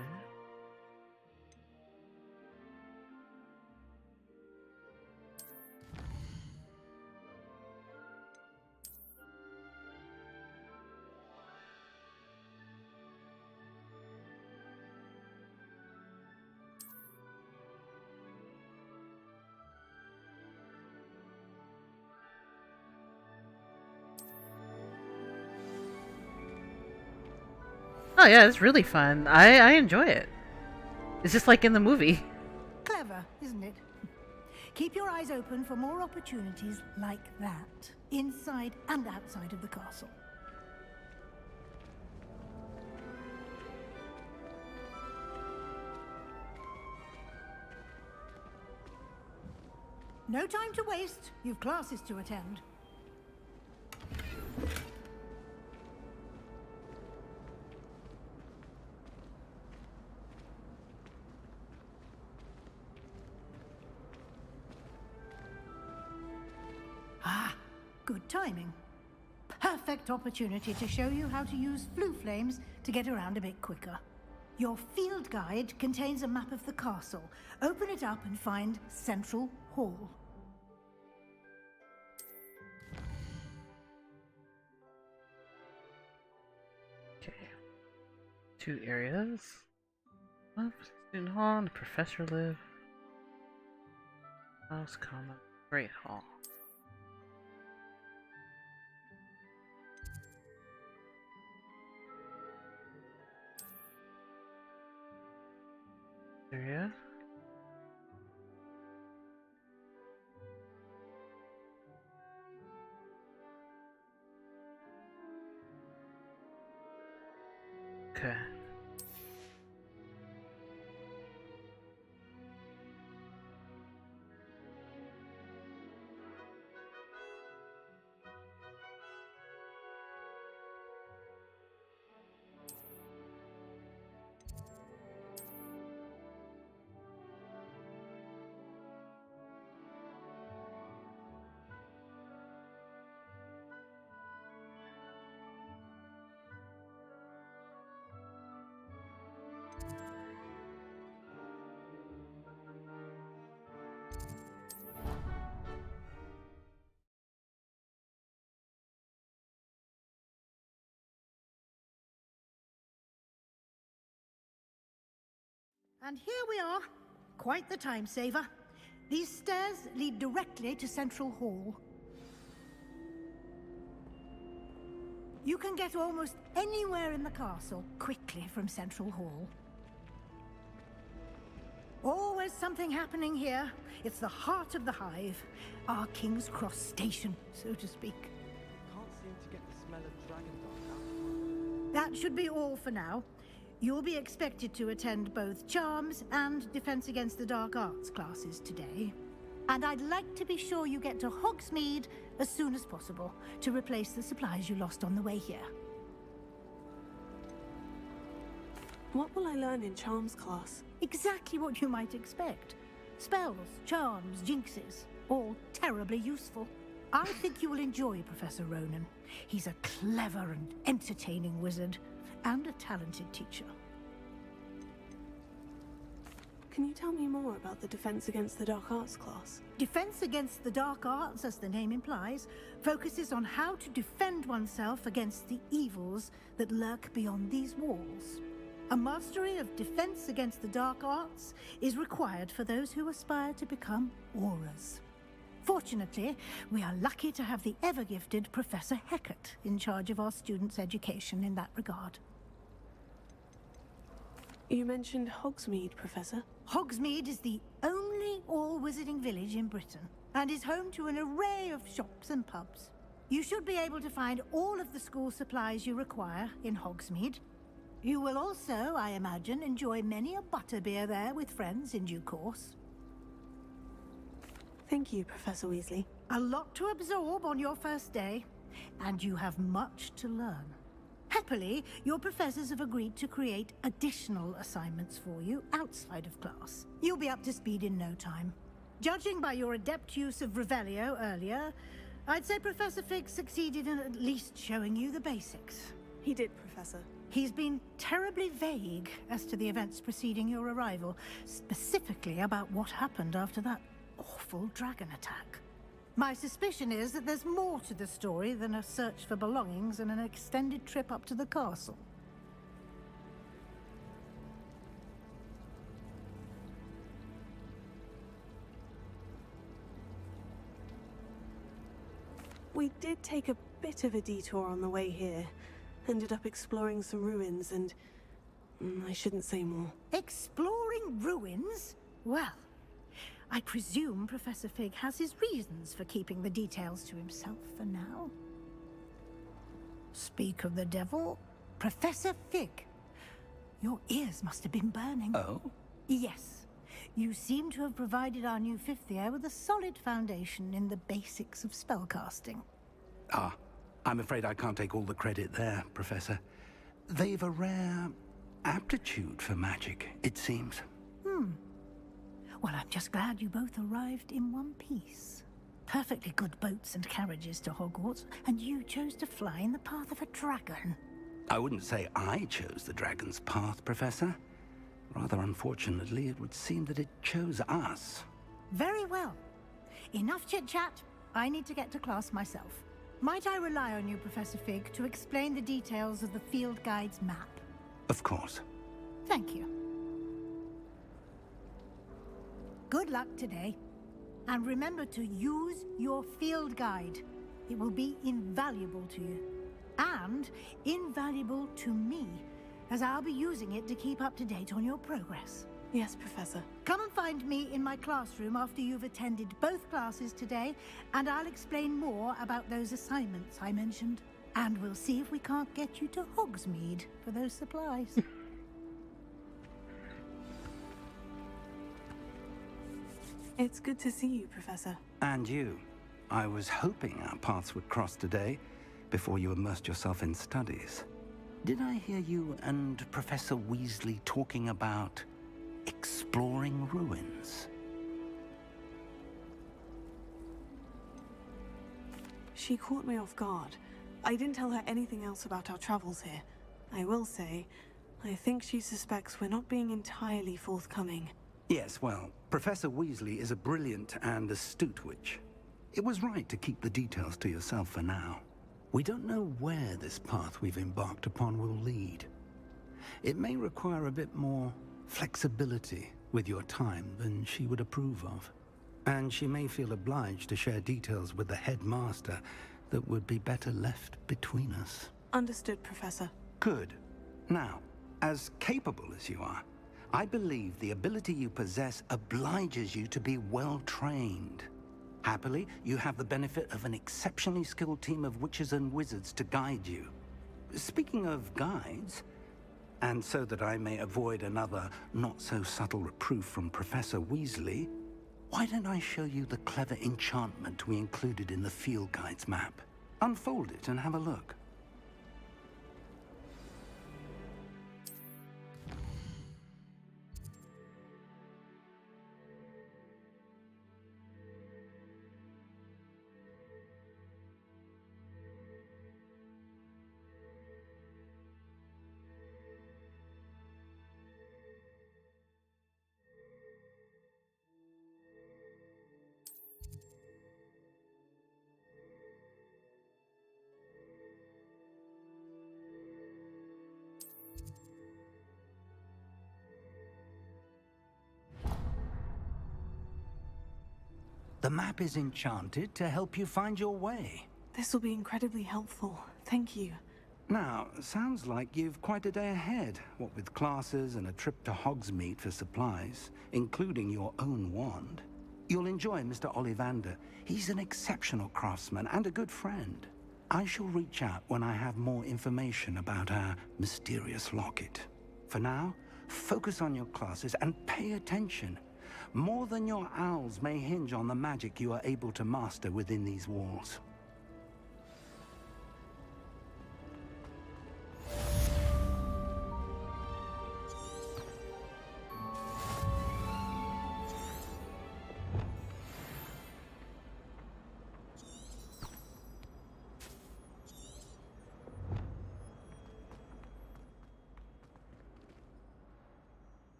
Oh yeah, it's really fun. I enjoy it. It's just like in the movie. Clever, isn't it? Keep your eyes open for more opportunities like that, inside and outside of the castle. No time to waste. You've classes to attend. Ah, good timing. Perfect opportunity to show you how to use flue flames to get around a bit quicker. Your field guide contains a map of the castle. Open it up and find Central Hall. Okay. 2 areas. Up, student hall, and the professor live. House, common, great hall. Area. Okay. And here we are. Quite the time saver. These stairs lead directly to Central Hall. You can get almost anywhere in the castle quickly from Central Hall. Always something happening here. It's the heart of the Hive. Our King's Cross station, so to speak. Can't seem to get the smell of dragon dog out. That should be all for now. You'll be expected to attend both Charms and Defense Against the Dark Arts classes today. And I'd like to be sure you get to Hogsmeade as soon as possible to replace the supplies you lost on the way here. What will I learn in Charms class? Exactly what you might expect. Spells, charms, jinxes, all terribly useful. I think you will enjoy Professor Ronan. He's a clever and entertaining wizard, and a talented teacher. Can you tell me more about the Defense Against the Dark Arts class? Defense Against the Dark Arts, as the name implies, focuses on how to defend oneself against the evils that lurk beyond these walls. A mastery of Defense Against the Dark Arts is required for those who aspire to become auras. Fortunately, we are lucky to have the ever-gifted Professor Hecat in charge of our students' education in that regard. You mentioned Hogsmeade, Professor. Hogsmeade is the only all-wizarding village in Britain, and is home to an array of shops and pubs. You should be able to find all of the school supplies you require in Hogsmeade. You will also, I imagine, enjoy many a butterbeer there with friends in due course. Thank you, Professor Weasley. A lot to absorb on your first day, and you have much to learn. Happily, your professors have agreed to create additional assignments for you outside of class. You'll be up to speed in no time. Judging by your adept use of Revelio earlier, I'd say Professor Fig succeeded in at least showing you the basics. He did, Professor. He's been terribly vague as to the events preceding your arrival, specifically about what happened after that awful dragon attack. My suspicion is that there's more to the story than a search for belongings and an extended trip up to the castle. We did take a bit of a detour on the way here. Ended up exploring some ruins and... I shouldn't say more. Exploring ruins? Well, I presume Professor Fig has his reasons for keeping the details to himself for now. Speak of the devil, Professor Fig. Your ears must have been burning. Oh? Yes. You seem to have provided our new fifth year with a solid foundation in the basics of spellcasting. Ah, I'm afraid I can't take all the credit there, Professor. They've a rare aptitude for magic, it seems. Well, I'm just glad you both arrived in one piece. Perfectly good boats and carriages to Hogwarts, and you chose to fly in the path of a dragon. I wouldn't say I chose the dragon's path, Professor. Rather unfortunately, it would seem that it chose us. Very well. Enough chit-chat. I need to get to class myself. Might I rely on you, Professor Fig, to explain the details of the field guide's map? Of course. Thank you. Good luck today. And remember to use your field guide. It will be invaluable to you. And invaluable to me, as I'll be using it to keep up to date on your progress. Yes, Professor. Come and find me in my classroom after you've attended both classes today, and I'll explain more about those assignments I mentioned. And we'll see if we can't get you to Hogsmeade for those supplies. It's good to see you, Professor. And you. I was hoping our paths would cross today, before you immersed yourself in studies. Did I hear you and Professor Weasley talking about exploring ruins? She caught me off guard. I didn't tell her anything else about our travels here. I will say, I think she suspects we're not being entirely forthcoming. Yes, well, Professor Weasley is a brilliant and astute witch. It was right to keep the details to yourself for now. We don't know where this path we've embarked upon will lead. It may require a bit more flexibility with your time than she would approve of. And she may feel obliged to share details with the headmaster that would be better left between us. Understood, Professor. Good. Now, as capable as you are, I believe the ability you possess obliges you to be well trained. Happily, you have the benefit of an exceptionally skilled team of witches and wizards to guide you. Speaking of guides, and so that I may avoid another not-so-subtle reproof from Professor Weasley, why don't I show you the clever enchantment we included in the field guide's map? Unfold it and have a look. The map is enchanted to help you find your way. This will be incredibly helpful. Thank you. Now, sounds like you've quite a day ahead, what with classes and a trip to Hogsmeade for supplies, including your own wand. You'll enjoy Mr. Ollivander. He's an exceptional craftsman and a good friend. I shall reach out when I have more information about our mysterious locket. For now, focus on your classes and pay attention. More than your owls may hinge on the magic you are able to master within these walls.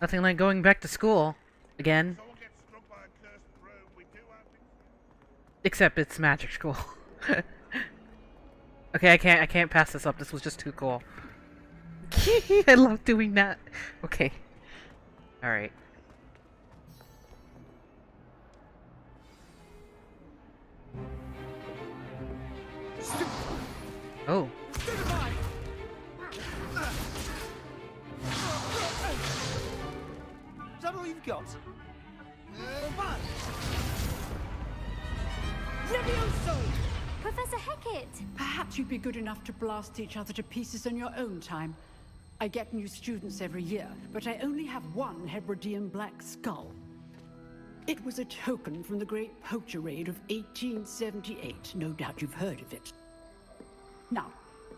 Nothing like going back to school again. Except it's magic school. Okay, I can't pass this up. This was just too cool. I love doing that. Okay. All right. Oh. Is that all you've got? Levioso! Professor Hecat! Perhaps you'd be good enough to blast each other to pieces in your own time. I get new students every year, but I only have one Hebridean black skull. It was a token from the Great Poacher Raid of 1878. No doubt you've heard of it. Now,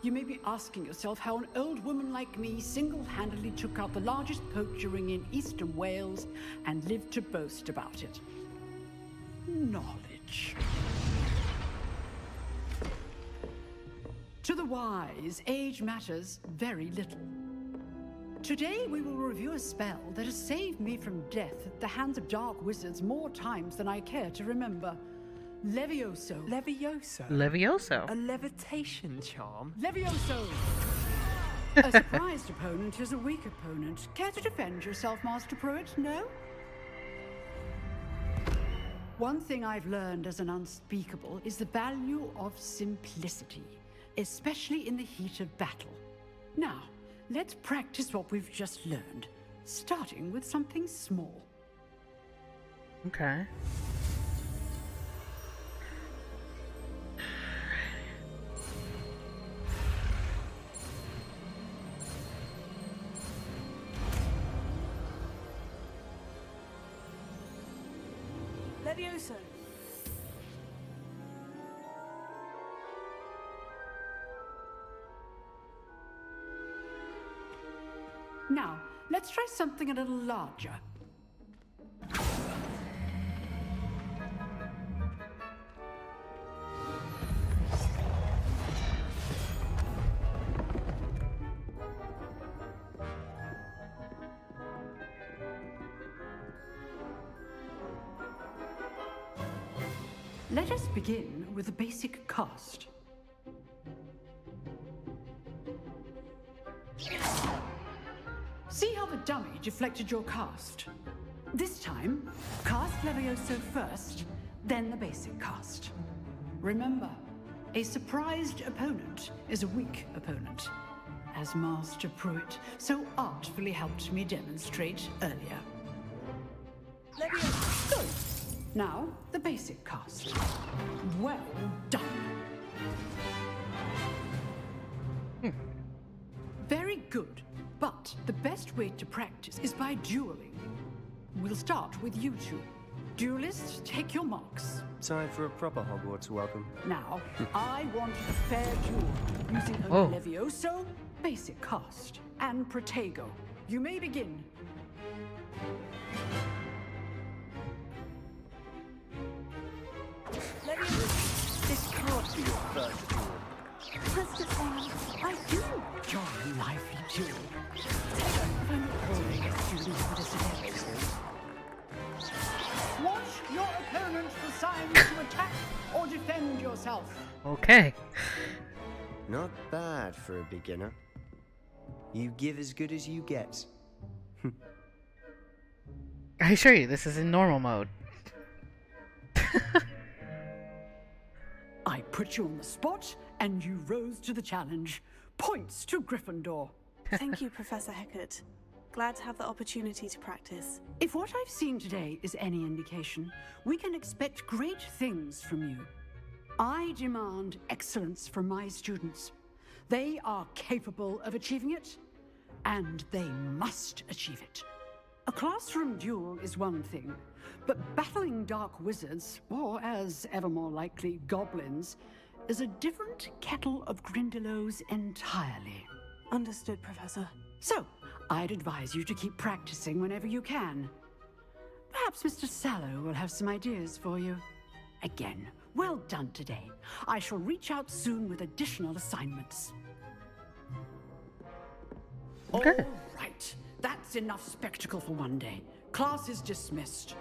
you may be asking yourself how an old woman like me single-handedly took out the largest poacher ring in eastern Wales and lived to boast about it. Knowledge. To the wise, age matters very little. Today we will review a spell that has saved me from death at the hands of dark wizards more times than I care to remember. Levioso. Levioso? Levioso. A levitation charm? Levioso! A surprised opponent is a weak opponent. Care to defend yourself, Master Pruitt? No? One thing I've learned as an unspeakable is the value of simplicity, especially in the heat of battle. Now, let's practice what we've just learned, starting with something small. Okay. Levioso. Now, let's try something a little larger. Let us begin with the basic cast. See how the dummy deflected your cast? This time, cast Levioso first, then the basic cast. Remember, a surprised opponent is a weak opponent, as Master Pruitt so artfully helped me demonstrate earlier. Levioso, good. Now, the basic cast. Well done. Very good, but the best way to practice is by dueling. We'll start with you two. Duelists, take your marks. Time for a proper Hogwarts welcome. Now, I want a fair duel, using only Levioso, basic cast, and Protego. You may begin. Levioso, this can't be your first duel. Mr. Sam, I do. You're a lively duel. If I'm holding a student for this event. Watch your opponent for signs to attack or defend yourself. Okay. Not bad for a beginner. You give as good as you get. I assure you, this is in normal mode. I put you on the spot, and you rose to the challenge. Points to Gryffindor. Thank you, Professor Hecat. Glad to have the opportunity to practice. If what I've seen today is any indication, we can expect great things from you. I demand excellence from my students. They are capable of achieving it, and they must achieve it. A classroom duel is one thing, but battling dark wizards, or as ever more likely, goblins, is a different kettle of Grindylows entirely. Understood, Professor. So, I'd advise you to keep practicing whenever you can. Perhaps Mr. Sallow will have some ideas for you. Again, well done today. I shall reach out soon with additional assignments. Okay. All right. That's enough spectacle for one day. Class is dismissed.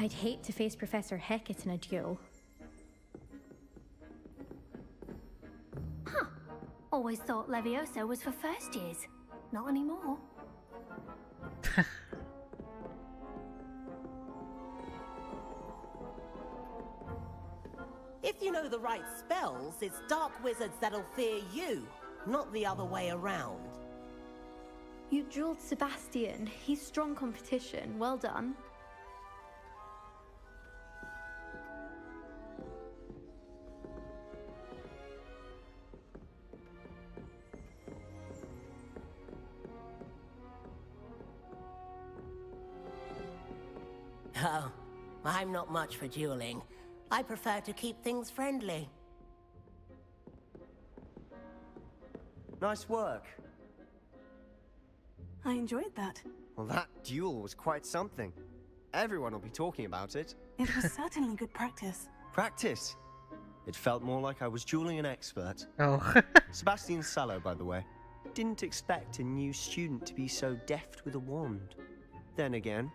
I'd hate to face Professor Hecat in a duel. Huh. Always thought Levioso was for first years. Not anymore. If you know the right spells, it's dark wizards that'll fear you, not the other way around. You dueled Sebastian. He's strong competition. Well done. Oh, I'm not much for dueling. I prefer to keep things friendly. Nice work. I enjoyed that. Well, that duel was quite something. Everyone will be talking about it. It was certainly good practice. Practice? It felt more like I was dueling an expert. Oh. Sebastian Sallow, by the way. Didn't expect a new student to be so deft with a wand. Then again,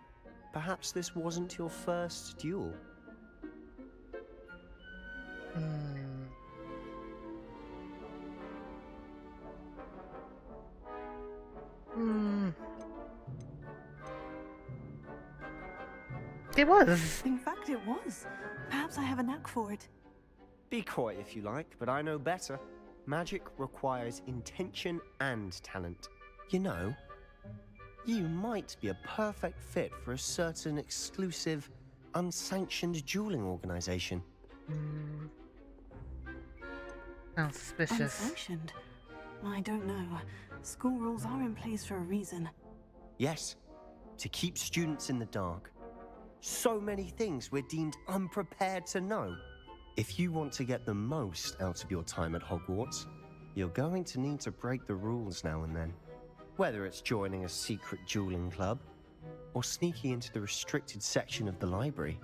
perhaps this wasn't your first duel. It was. In fact, it was. Perhaps I have a knack for it. Be coy if you like, but I know better. Magic requires intention and talent. You know, you might be a perfect fit for a certain exclusive, unsanctioned dueling organization. Sounds suspicious. Unsanctioned? I don't know. School rules are in place for a reason. Yes, to keep students in the dark. So many things we're deemed unprepared to know. If you want to get the most out of your time at Hogwarts, you're going to need to break the rules now and then. Whether it's joining a secret dueling club, or sneaking into the restricted section of the library,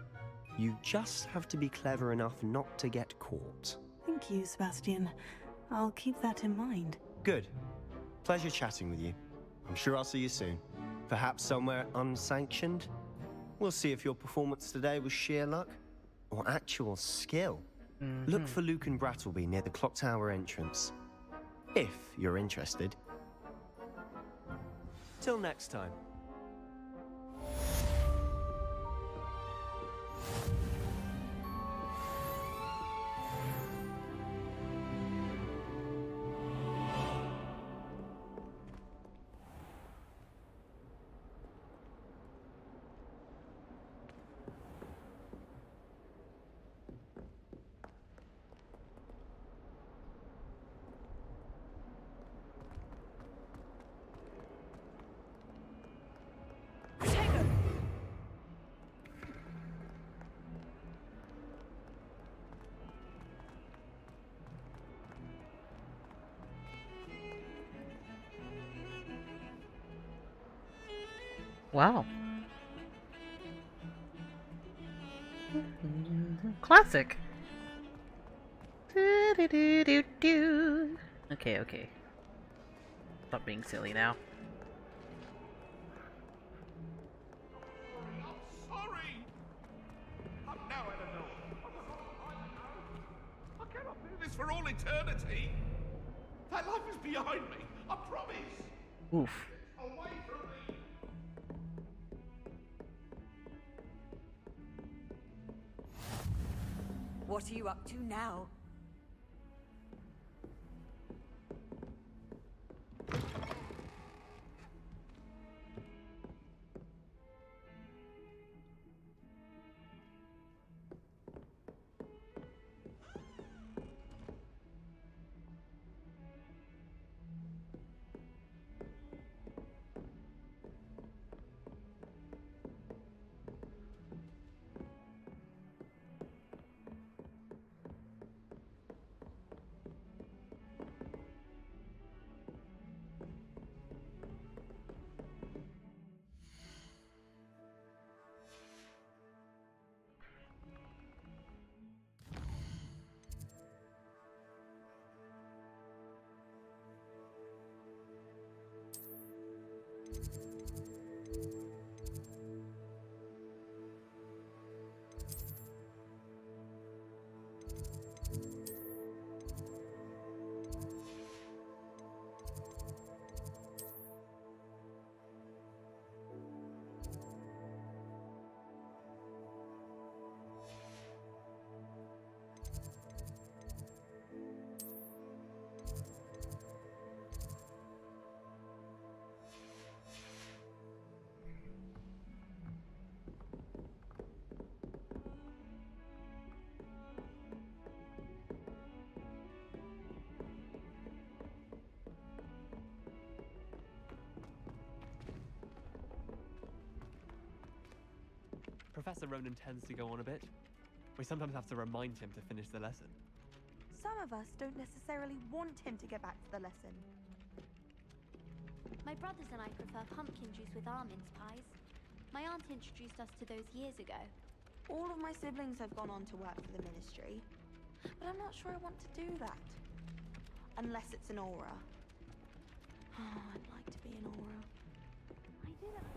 you just have to be clever enough not to get caught. Thank you, Sebastian. I'll keep that in mind. Good. Pleasure chatting with you. I'm sure I'll see you soon. Perhaps somewhere unsanctioned? We'll see if your performance today was sheer luck or actual skill. Look for Luke and Brattleby near the clock tower entrance, if you're interested. Till next time. Wow. Classic. Okay, okay. Stop being silly now. Sorry! Now I don't know. I cannot do this for all eternity. That life is behind me. I promise. Oof. Away from me. What are you up to now? Professor Ronan tends to go on a bit. We sometimes have to remind him to finish the lesson. Some of us don't necessarily want him to get back to the lesson. My brothers and I prefer pumpkin juice with almond pies. My aunt introduced us to those years ago. All of my siblings have gone on to work for the ministry, but I'm not sure I want to do that. Unless it's an aura. Oh, I'd like to be an aura. I do that.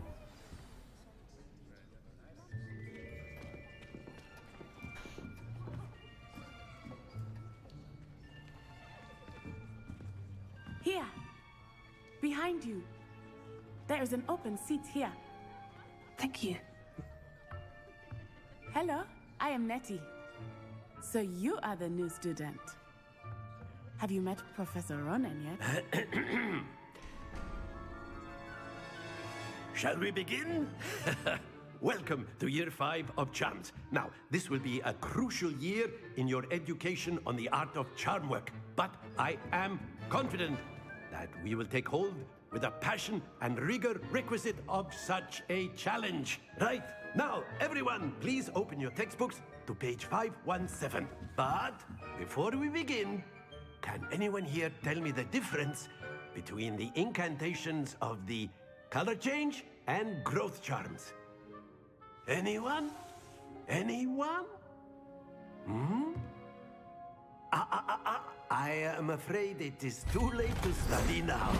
Here, behind you. There is an open seat here. Thank you. Hello, I am Nettie. So you are the new student. Have you met Professor Ronan yet? Shall we begin? Welcome to Year 5 of Charms. Now, this will be a crucial year in your education on the art of charm work, but I am confident that we will take hold with the passion and rigor requisite of such a challenge. Right, now, everyone, please open your textbooks to page 517. But before we begin, can anyone here tell me the difference between the incantations of the color change and growth charms? Anyone? Anyone? I am afraid it is too late to study now.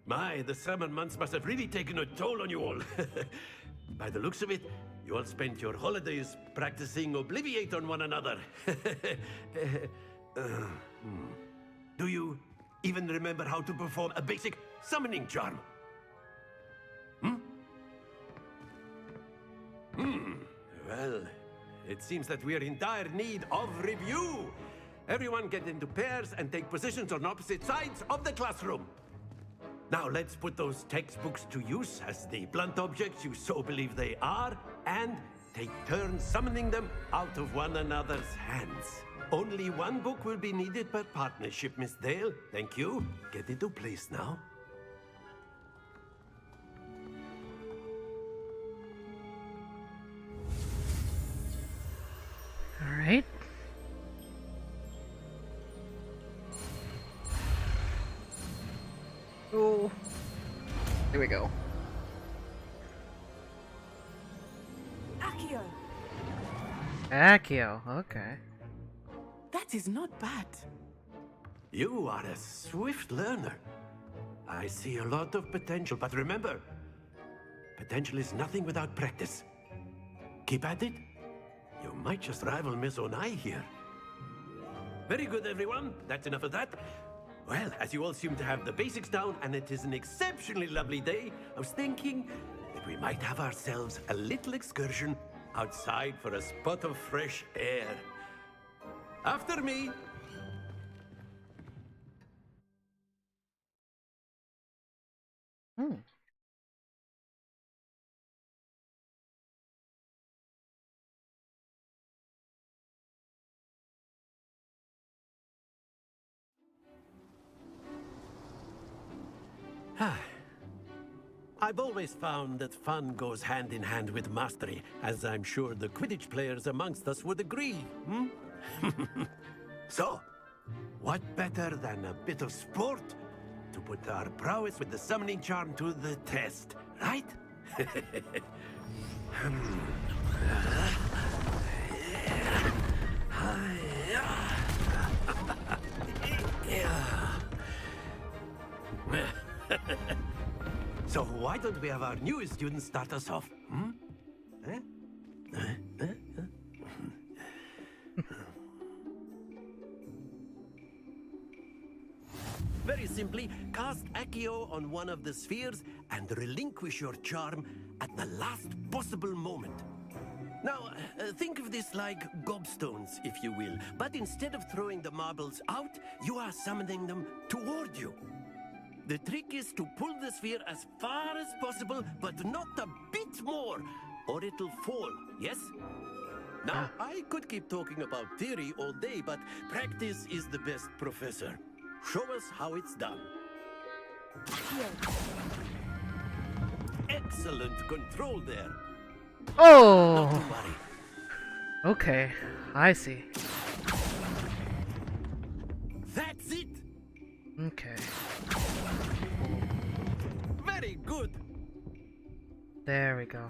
My, the summer months must have really taken a toll on you all. By the looks of it, you all spent your holidays practicing Obliviate on one another. Do you even remember how to perform a basic summoning charm? Well, it seems that we are in dire need of review. Everyone get into pairs and take positions on opposite sides of the classroom. Now let's put those textbooks to use as the blunt objects you so believe they are, and take turns summoning them out of one another's hands. Only one book will be needed per partnership, Miss Dale. Thank you. Get into place now. All right. Oh. Here we go. Accio! Accio, okay. That is not bad. You are a swift learner. I see a lot of potential, but remember, potential is nothing without practice. Keep at it. You might just rival Miss Onai here. Very good, everyone. That's enough of that. Well, as you all seem to have the basics down, and it is an exceptionally lovely day, I was thinking that we might have ourselves a little excursion outside for a spot of fresh air. After me. I've always found that fun goes hand in hand with mastery, as I'm sure the Quidditch players amongst us would agree. So, what better than a bit of sport to put our prowess with the summoning charm to the test, right? So why don't we have our newest student start us off? Very simply, cast Accio on one of the spheres and relinquish your charm at the last possible moment. Now, think of this like gobstones, if you will, but instead of throwing the marbles out, you are summoning them toward you. The trick is to pull the sphere as far as possible, but not a bit more, or it'll fall, yes? Now, I could keep talking about theory all day, but practice is the best professor. Show us how it's done. Excellent control there. Oh! Not to worry. Okay, I see. That's it! Okay. Very good! There we go.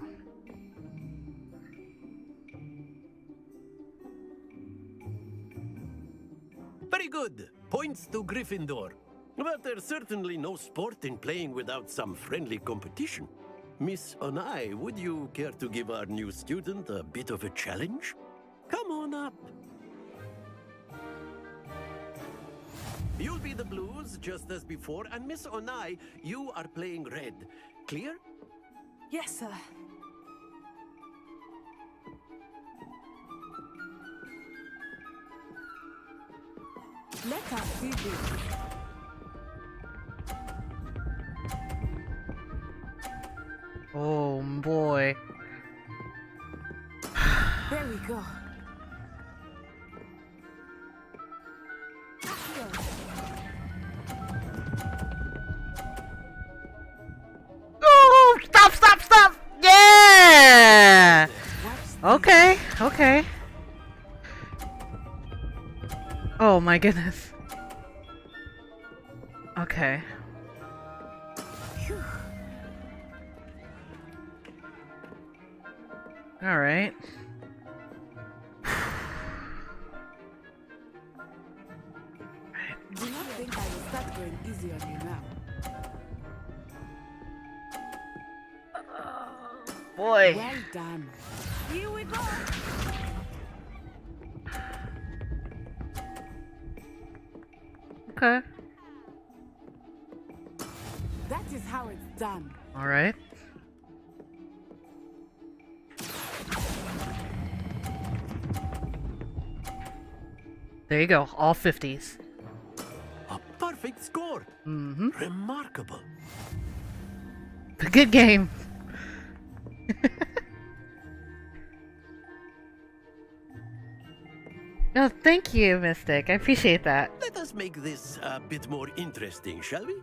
Very good. Points to Gryffindor. But there's certainly no sport in playing without some friendly competition. Miss Onai, would you care to give our new student a bit of a challenge? Come on up. You'll be the blues, just as before, and Miss Onai, you are playing red. Clear? Yes, sir. Let us do this. Oh boy. There we go. Oh, stop, stop, stop! Yeah! Okay, okay. Oh my goodness. Okay. All right. Do not think I will start going easy on you now. boy. Well done. Here we go. Okay. That is how it's done. All right. There you go. All 50s. A perfect score. Mm-hmm. Remarkable. A good game. No, thank you, Mystic. I appreciate that. Let us make this a bit more interesting, shall we?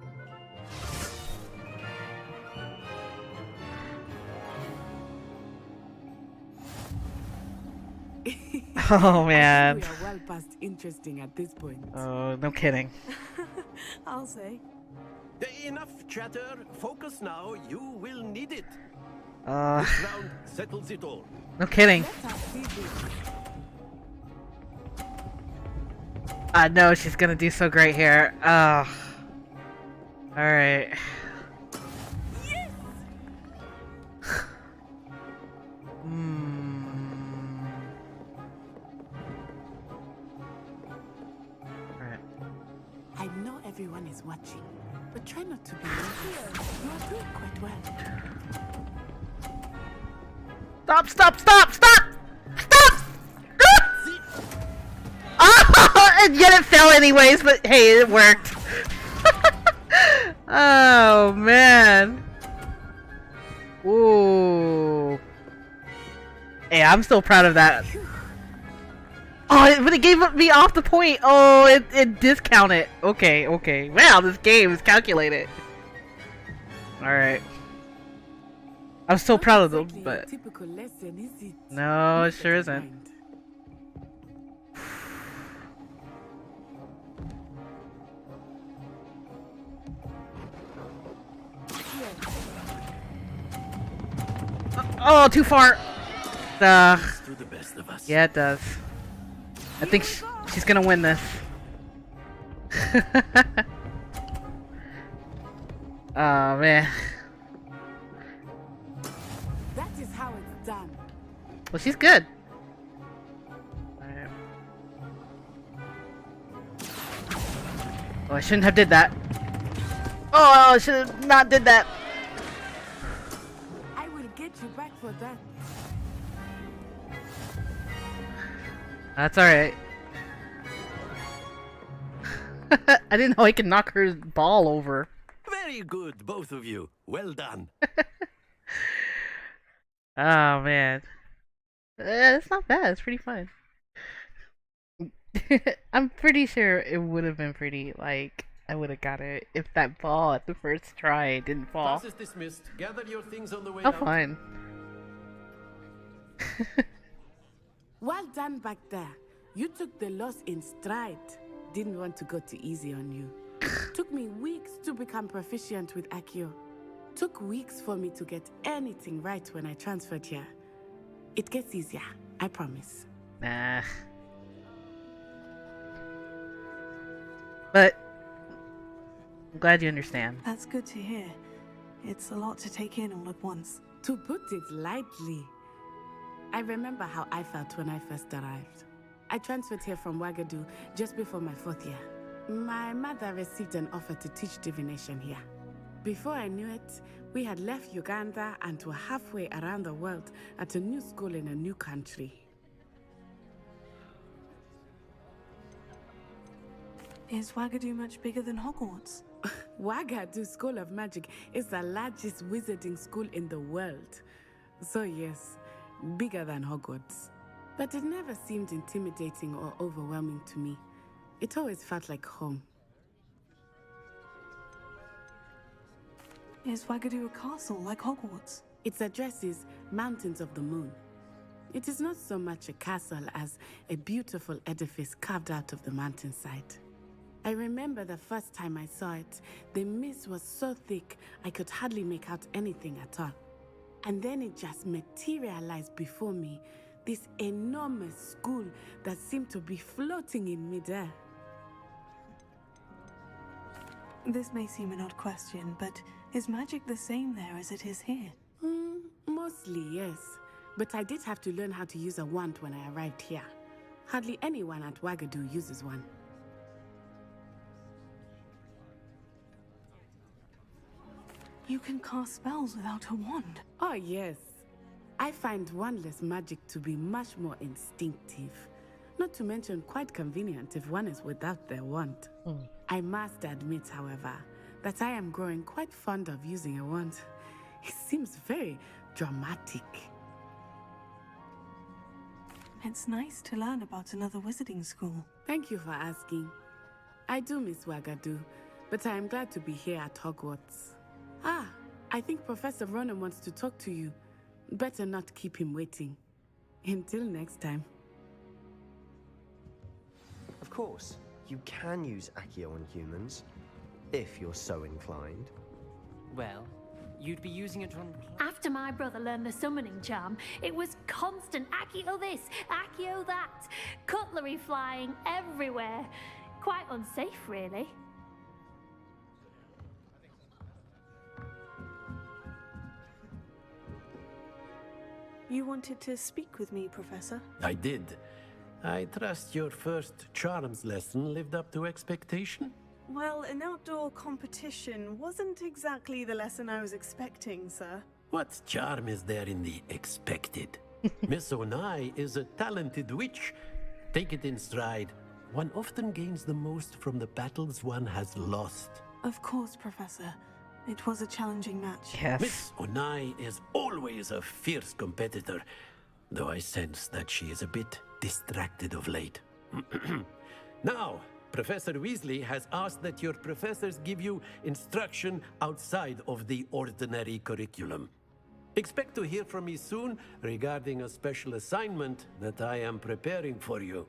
Oh man. We are well past interesting at this point. Oh, no kidding. I'll say. Enough chatter. Focus now. You will need it. Uh. This round settles it all. No kidding. I know she's gonna do so great here. All right. Yes. Alright. I know everyone is watching, but try not to be here. You are doing quite well. Stop! Stop! Stop! Stop! Stop! Oh, and yet it fell anyways, but hey, it worked. Oh man. Ooh. Hey, I'm still proud of that. Oh, but it gave me off the point. Oh, it discounted. Okay, okay. Wow, this game is calculated. Alright. I'm still proud of them, but... Typical lesson, is it? No, it sure isn't. Oh, too far. To the best of us. Yeah, it does. I think she's gonna win this. Oh man. That is how it's done. Well, she's good. Oh, I shouldn't have did that. Oh, I should have not did that. I will get you back for that. That's alright. I didn't know I could knock her ball over. Very good, both of you. Well done. Oh man. It's not bad, it's pretty fun. I'm pretty sure it would have been pretty, like, I would have got it if that ball at the first try didn't fall. Class is dismissed. Gather your things on the way Oh, out. fine. Well done back there. You took the loss in stride. Didn't want to go too easy on you. Took me weeks to become proficient with Accio. Took weeks for me to get anything right when I transferred here. It gets easier, I promise. Nah. But I'm glad you understand. That's good to hear. It's a lot to take in all at once. To put it lightly, I remember how I felt when I first arrived. I transferred here from Wagadu just before my 4th year. My mother received an offer to teach divination here. Before I knew it, we had left Uganda and were halfway around the world at a new school in a new country. Is Wagadu much bigger than Hogwarts? Wagadu School of Magic is the largest wizarding school in the world. So yes, bigger than Hogwarts. But it never seemed intimidating or overwhelming to me. It always felt like home. Is Wagadu a castle like Hogwarts? Its address is Mountains of the Moon. It is not so much a castle as a beautiful edifice carved out of the mountainside. I remember the first time I saw it, the mist was so thick I could hardly make out anything at all. And then it just materialized before me, this enormous school that seemed to be floating in midair. This may seem an odd question, but is magic the same there as it is here? Most Mostly, yes. But I did have to learn how to use a wand when I arrived here. Hardly anyone at Wagadu uses one. You can cast spells without a wand. Oh, yes. I find wandless magic to be much more instinctive. Not to mention quite convenient if one is without their wand. I must admit, however, that I am growing quite fond of using a wand. It seems very dramatic. It's nice to learn about another wizarding school. Thank you for asking. I do miss Wagadu, but I am glad to be here at Hogwarts. Ah, I think Professor Ronan wants to talk to you. Better not keep him waiting. Until next time. Of course, you can use Accio on humans, if you're so inclined. Well, you'd be using it on... After my brother learned the summoning charm, it was constant Accio this, Accio that. Cutlery flying everywhere. Quite unsafe, really. You wanted to speak with me, Professor? I did. I trust your first charms lesson lived up to expectation? Well, an outdoor competition wasn't exactly the lesson I was expecting, sir. What charm is there in the expected? Miss Onai is a talented witch. Take it in stride. One often gains the most from the battles one has lost. Of course, Professor. It was a challenging match. Miss Onai is always a fierce competitor, though I sense that she is a bit distracted of late. Now, Professor Weasley has asked that your professors give you instruction outside of the ordinary curriculum. Expect to hear from me soon regarding a special assignment that I am preparing for you.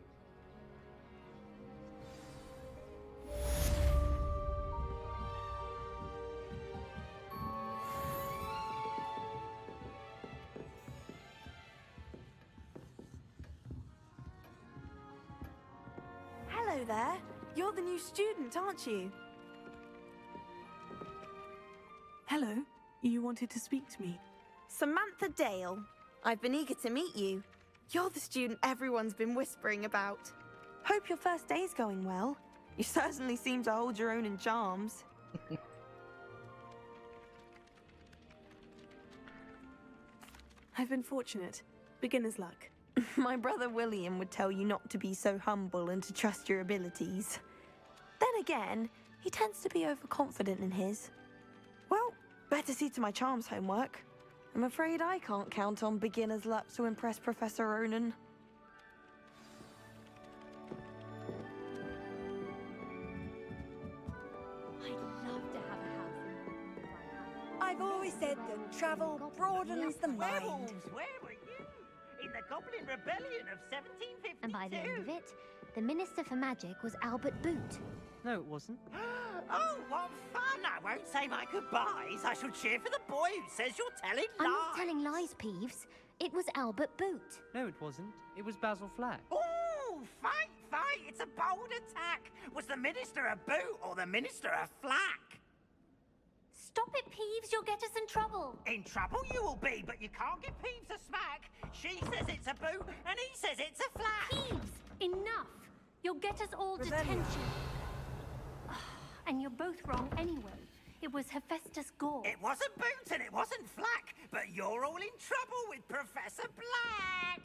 Hello there. You're the new student, aren't you? Hello. You wanted to speak to me? Samantha Dale. I've been eager to meet you. You're the student everyone's been whispering about. Hope your first day's going well. You certainly seem to hold your own in charms. I've been fortunate. Beginner's luck. My brother William would tell you not to be so humble and to trust your abilities. Then again, he tends to be overconfident in his. Well, better see to my charms homework. I'm afraid I can't count on beginner's luck to impress Professor Ronan. I'd love to have a house. I've always said that travel broadens the mind. Where were you? In the Goblin Rebellion of 1752. And by the end of it, the Minister for Magic was Albert Boot. No, it wasn't. Oh, what fun! I won't say my goodbyes. I shall cheer for the boy who says you're telling lies. I'm not telling lies, Peeves. It was Albert Boot. No, it wasn't. It was Basil Flack. Oh, fight, fight! It's a bold attack. Was the Minister a boot or the Minister a flack? Stop it, Peeves. You'll get us in trouble. In trouble you will be, but you can't give Peeves a smack. She says it's a boot, and he says it's a flack. Peeves, enough. You'll get us all detention. And you're both wrong anyway. It was Hephaestus Gore. It wasn't boot and it wasn't flack, but you're all in trouble with Professor Black.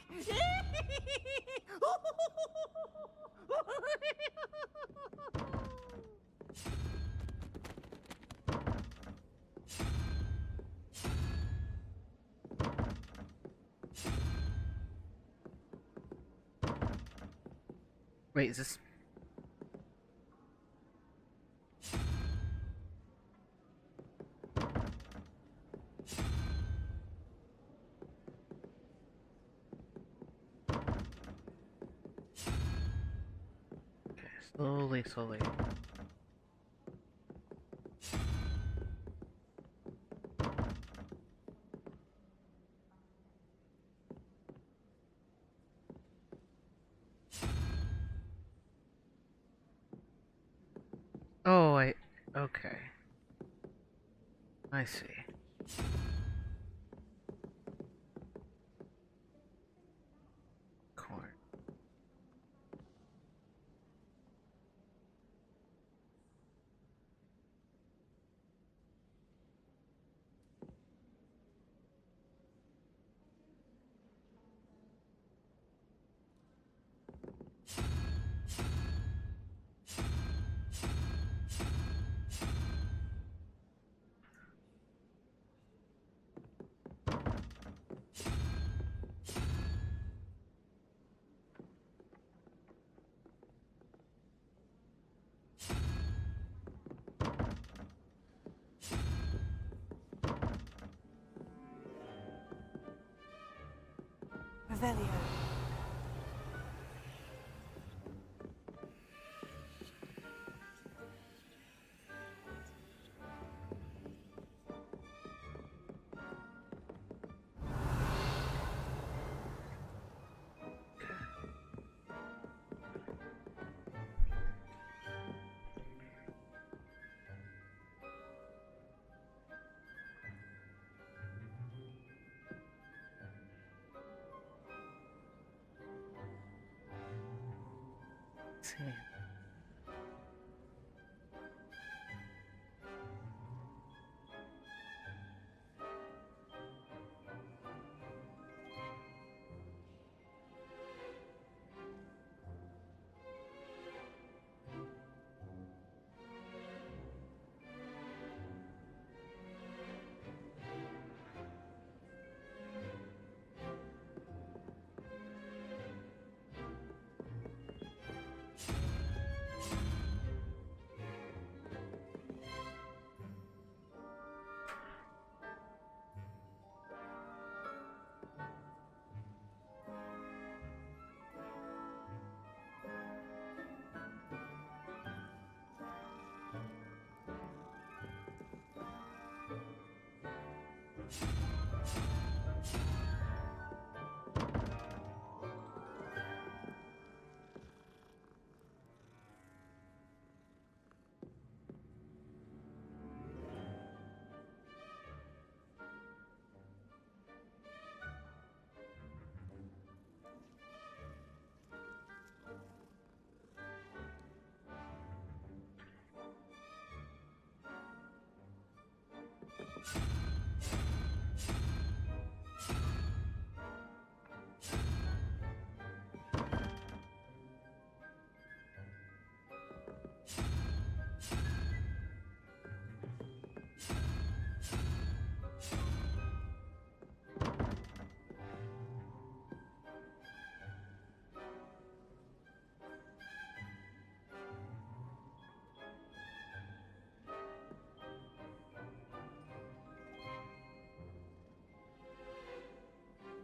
Wait, is this... Okay, slowly, slowly. Oh, okay. I see. Revelio. Let's see.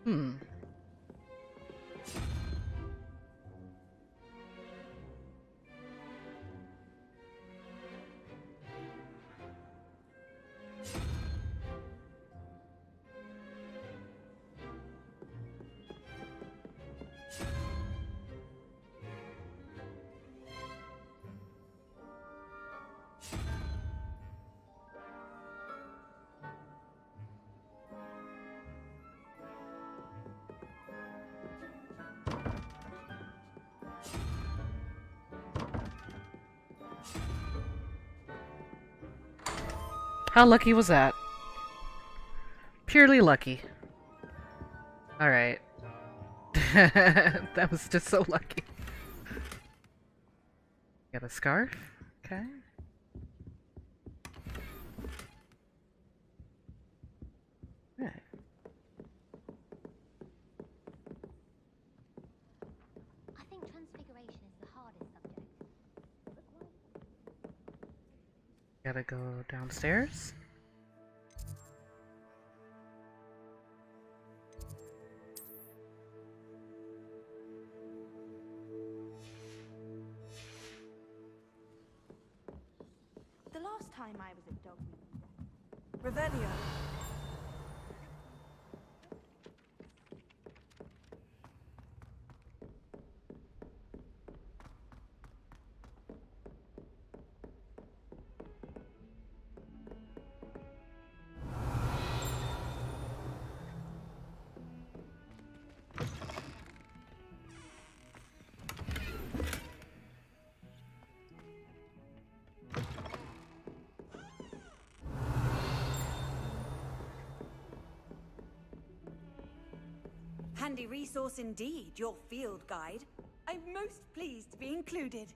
Hmm. How lucky was that? Purely lucky. Alright. That was just so lucky. Got a scarf? Okay. Right. I think transfiguration is the hardest subject. Gotta go downstairs. The last time I was at Dogmeat. Revelio. Handy resource indeed, your field guide. I'm most pleased to be included.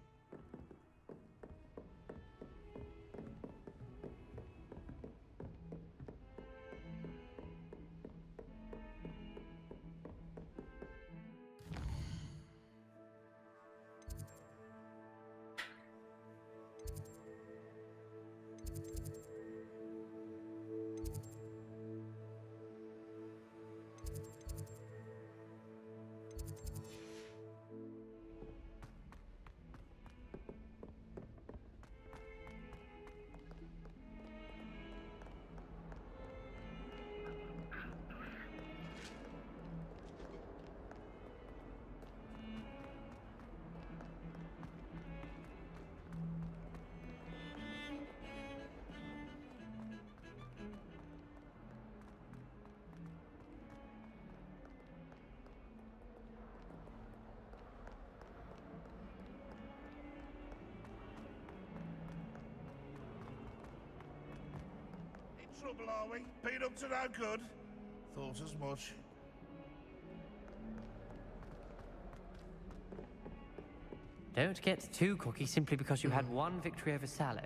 trouble, are we? Been up to no good? Thought as much. Don't get too cocky simply because you had one victory over Sallow.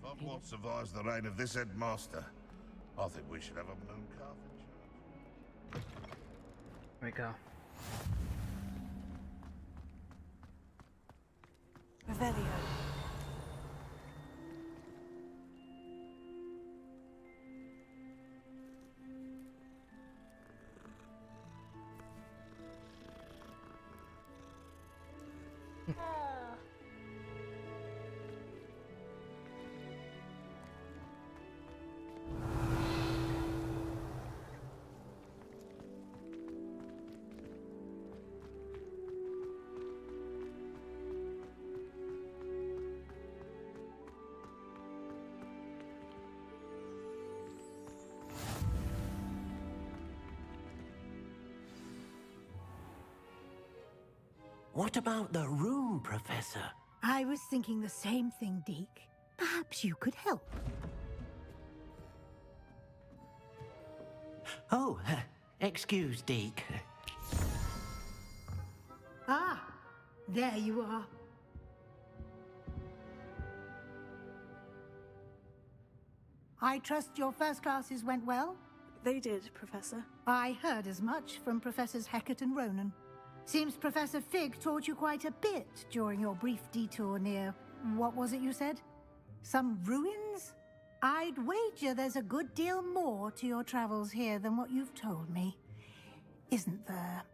If Hogwarts survives the reign of this headmaster, I think we should have a moon calf in church. Here we go. Revelio. What about the room, Professor? I was thinking the same thing, Deke. Perhaps you could help. Oh, excuse, Deke. Ah, there you are. I trust your first classes went well? They did, Professor. I heard as much from Professors Hecat and Ronan. Seems Professor Fig taught you quite a bit during your brief detour near... what was it you said? Some ruins? I'd wager there's a good deal more to your travels here than what you've told me. Isn't there?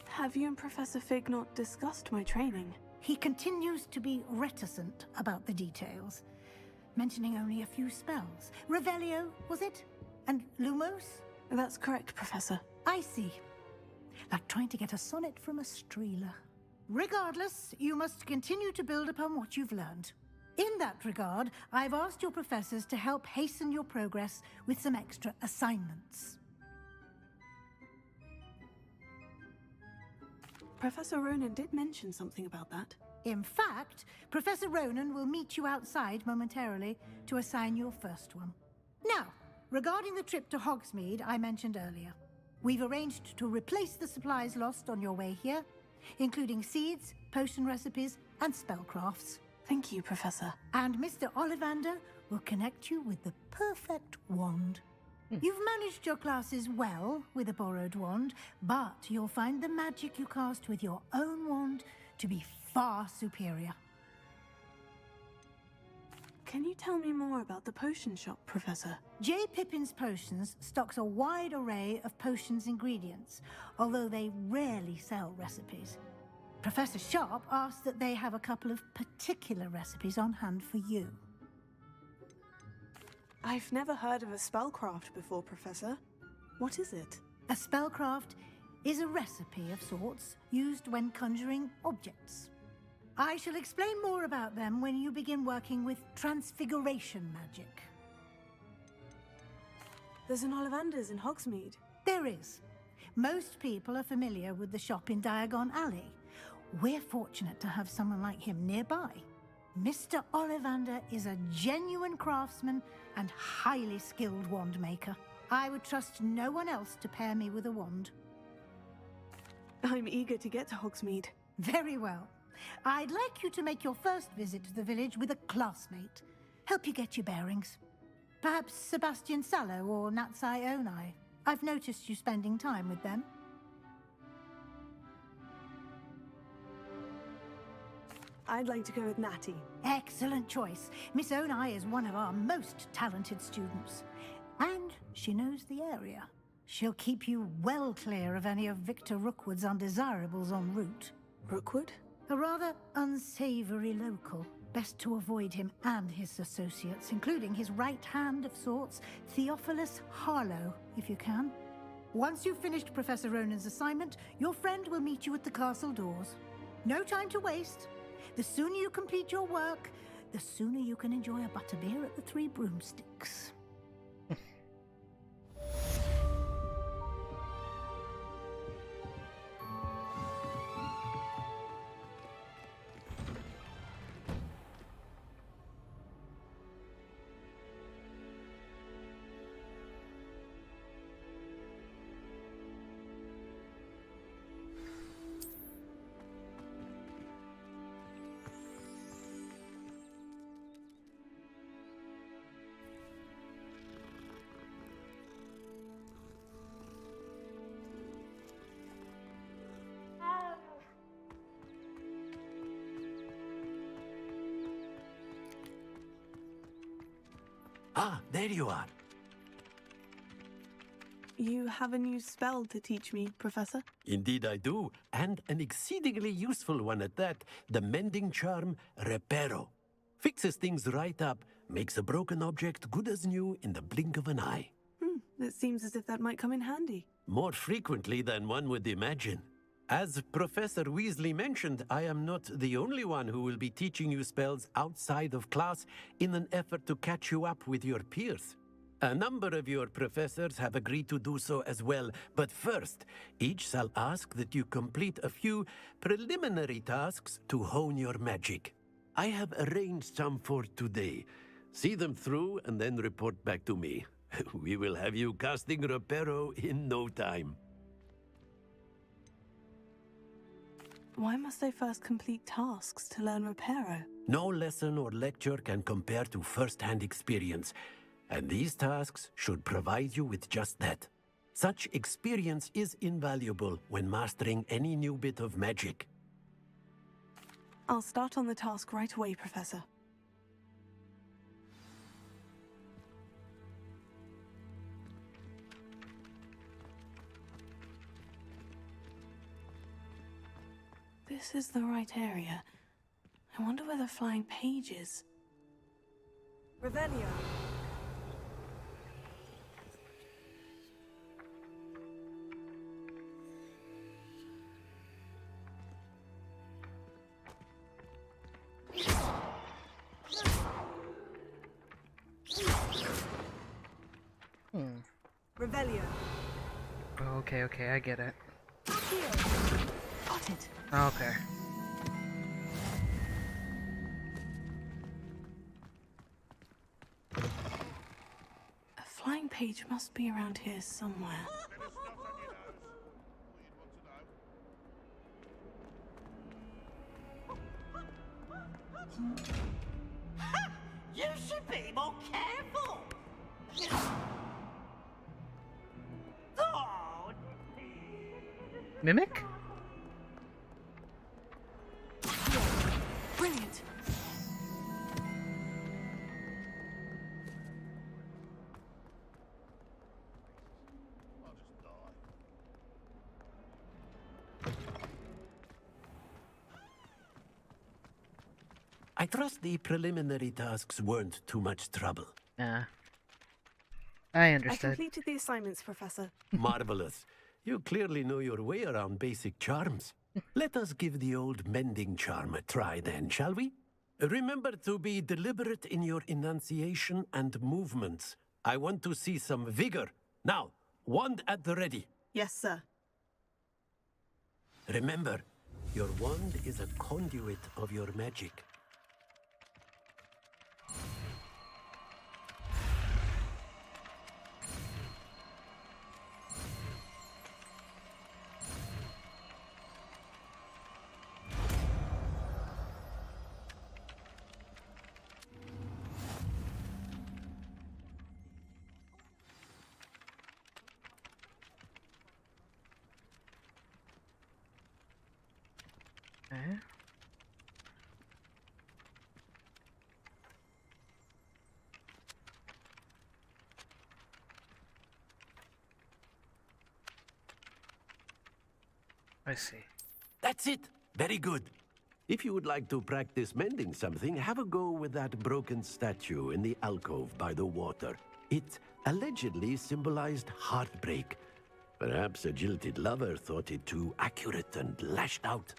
Have you and Professor Fig not discussed my training? He continues to be reticent about the details, mentioning only a few spells. Revelio, was it? And Lumos? That's correct, Professor. I see. Like trying to get a sonnet from a streeler. Regardless, you must continue to build upon what you've learned. In that regard, I've asked your professors to help hasten your progress with some extra assignments. Professor Ronan did mention something about that. In fact, Professor Ronan will meet you outside momentarily to assign your first one. Now, regarding the trip to Hogsmeade I mentioned earlier, we've arranged to replace the supplies lost on your way here, including seeds, potion recipes, and spellcrafts. Thank you, Professor. And Mr. Ollivander will connect you with the perfect wand. You've managed your classes well with a borrowed wand, but you'll find the magic you cast with your own wand to be far superior. Can you tell me more about the potion shop, Professor? J. Pippin's Potions stocks a wide array of potions ingredients, although they rarely sell recipes. Professor Sharp asked that they have a couple of particular recipes on hand for you. I've never heard of a spellcraft before, Professor. What is it? A spellcraft is a recipe of sorts used when conjuring objects. I shall explain more about them when you begin working with transfiguration magic. There's an Ollivander's in Hogsmeade. There is. Most people are familiar with the shop in Diagon Alley. We're fortunate to have someone like him nearby. Mr. Ollivander is a genuine craftsman and highly skilled wand maker. I would trust no one else to pair me with a wand. I'm eager to get to Hogsmeade. Very well. I'd like you to make your first visit to the village with a classmate. Help you get your bearings. Perhaps Sebastian Sallow or Natsai Onai. I've noticed you spending time with them. I'd like to go with Natty. Excellent choice. Miss Onai is one of our most talented students. And she knows the area. She'll keep you well clear of any of Victor Rookwood's undesirables en route. Rookwood? A rather unsavory local. Best to avoid him and his associates, including his right hand of sorts, Theophilus Harlow, if you can. Once you've finished Professor Ronan's assignment, your friend will meet you at the castle doors. No time to waste. The sooner you complete your work, the sooner you can enjoy a butterbeer at the Three Broomsticks. Ah, there you are. You have a new spell to teach me, Professor? Indeed I do, and an exceedingly useful one at that. The mending charm, Reparo. Fixes things right up, makes a broken object good as new in the blink of an eye. It seems as if that might come in handy. More frequently than one would imagine. As Professor Weasley mentioned, I am not the only one who will be teaching you spells outside of class in an effort to catch you up with your peers. A number of your professors have agreed to do so as well, but first, each shall ask that you complete a few preliminary tasks to hone your magic. I have arranged some for today. See them through and then report back to me. We will have you casting Reparo in no time. Why must I first complete tasks to learn Reparo? No lesson or lecture can compare to first-hand experience, and these tasks should provide you with just that. Such experience is invaluable when mastering any new bit of magic. I'll start on the task right away, Professor. This is the right area. I wonder where the flying page is. Revelio. Revelio. Okay, I get it. Got it. Okay. A flying page must be around here somewhere. You should be more careful! Oh, Mimic? Brilliant. I trust the preliminary tasks weren't too much trouble. Nah. I I understood. completed the assignments, Professor. Marvelous. You clearly know your way around basic charms. Let us give the old mending charm a try then, shall we? Remember to be deliberate in your enunciation and movements. I want to see some vigor. Now, wand at the ready. Yes, sir. Remember, your wand is a conduit of your magic. Okay. I see. That's it. Very good. If you would like to practice mending something, have a go with that broken statue in the alcove by the water. It allegedly symbolized heartbreak. Perhaps a jilted lover thought it too accurate and lashed out.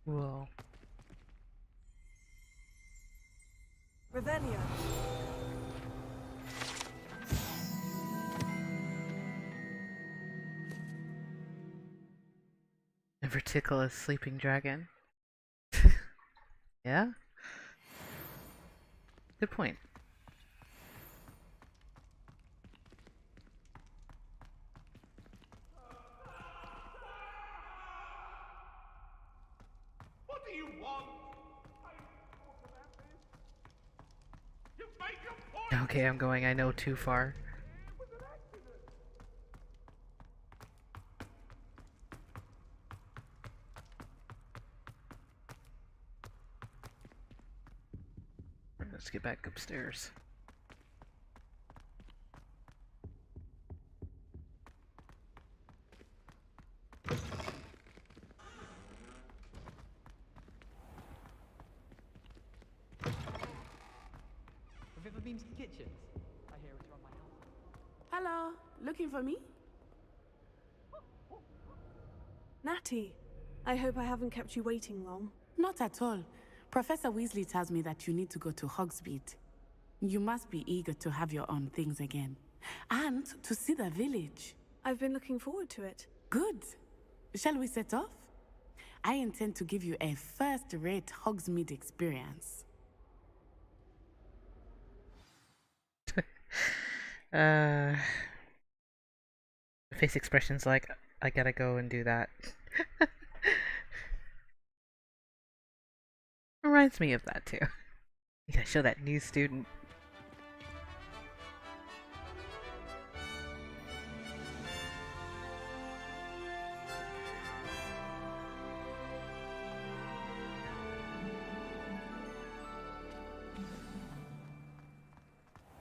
Whoa. Revelio. Never tickle a sleeping dragon. Yeah? Good point. What do you want? You make a point! Okay, I'm going, I know, too far. Let's get back upstairs. Have you ever been to the kitchens? I hear it's run by elves. Hello, looking for me? Natty, I hope I haven't kept you waiting long. Not at all. Professor Weasley tells me that you need to go to Hogsmeade. You must be eager to have your own things again. And to see the village. I've been looking forward to it. Good. Shall we set off? I intend to give you a first-rate Hogsmeade experience. Face expressions like, I gotta go and do that. Reminds me of that too. You gotta show that new student.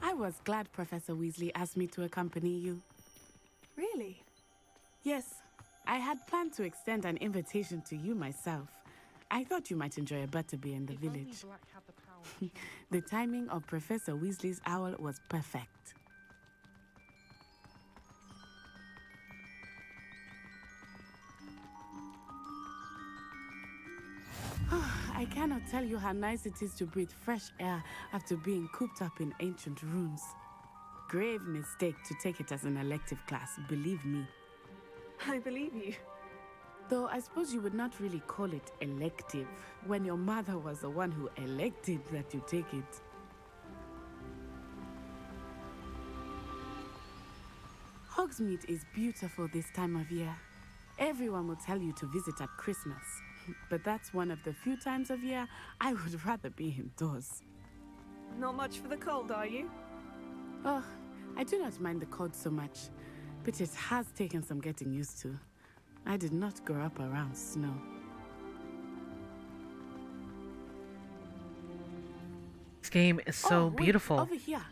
I was glad Professor Weasley asked me to accompany you. Really? Yes, I had planned to extend an invitation to you myself. I thought you might enjoy a butterbeer in the village. The timing of Professor Weasley's owl was perfect. I cannot tell you how nice it is to breathe fresh air after being cooped up in ancient rooms. Grave mistake to take it as an elective class, believe me. I believe you. Though I suppose you would not really call it elective when your mother was the one who elected that you take it. Hogsmeade is beautiful this time of year. Everyone will tell you to visit at Christmas, but that's one of the few times of year I would rather be indoors. Not much for the cold, are you? Oh, I do not mind the cold so much, but it has taken some getting used to. I did not grow up around snow. This game is so wait, beautiful. Over here.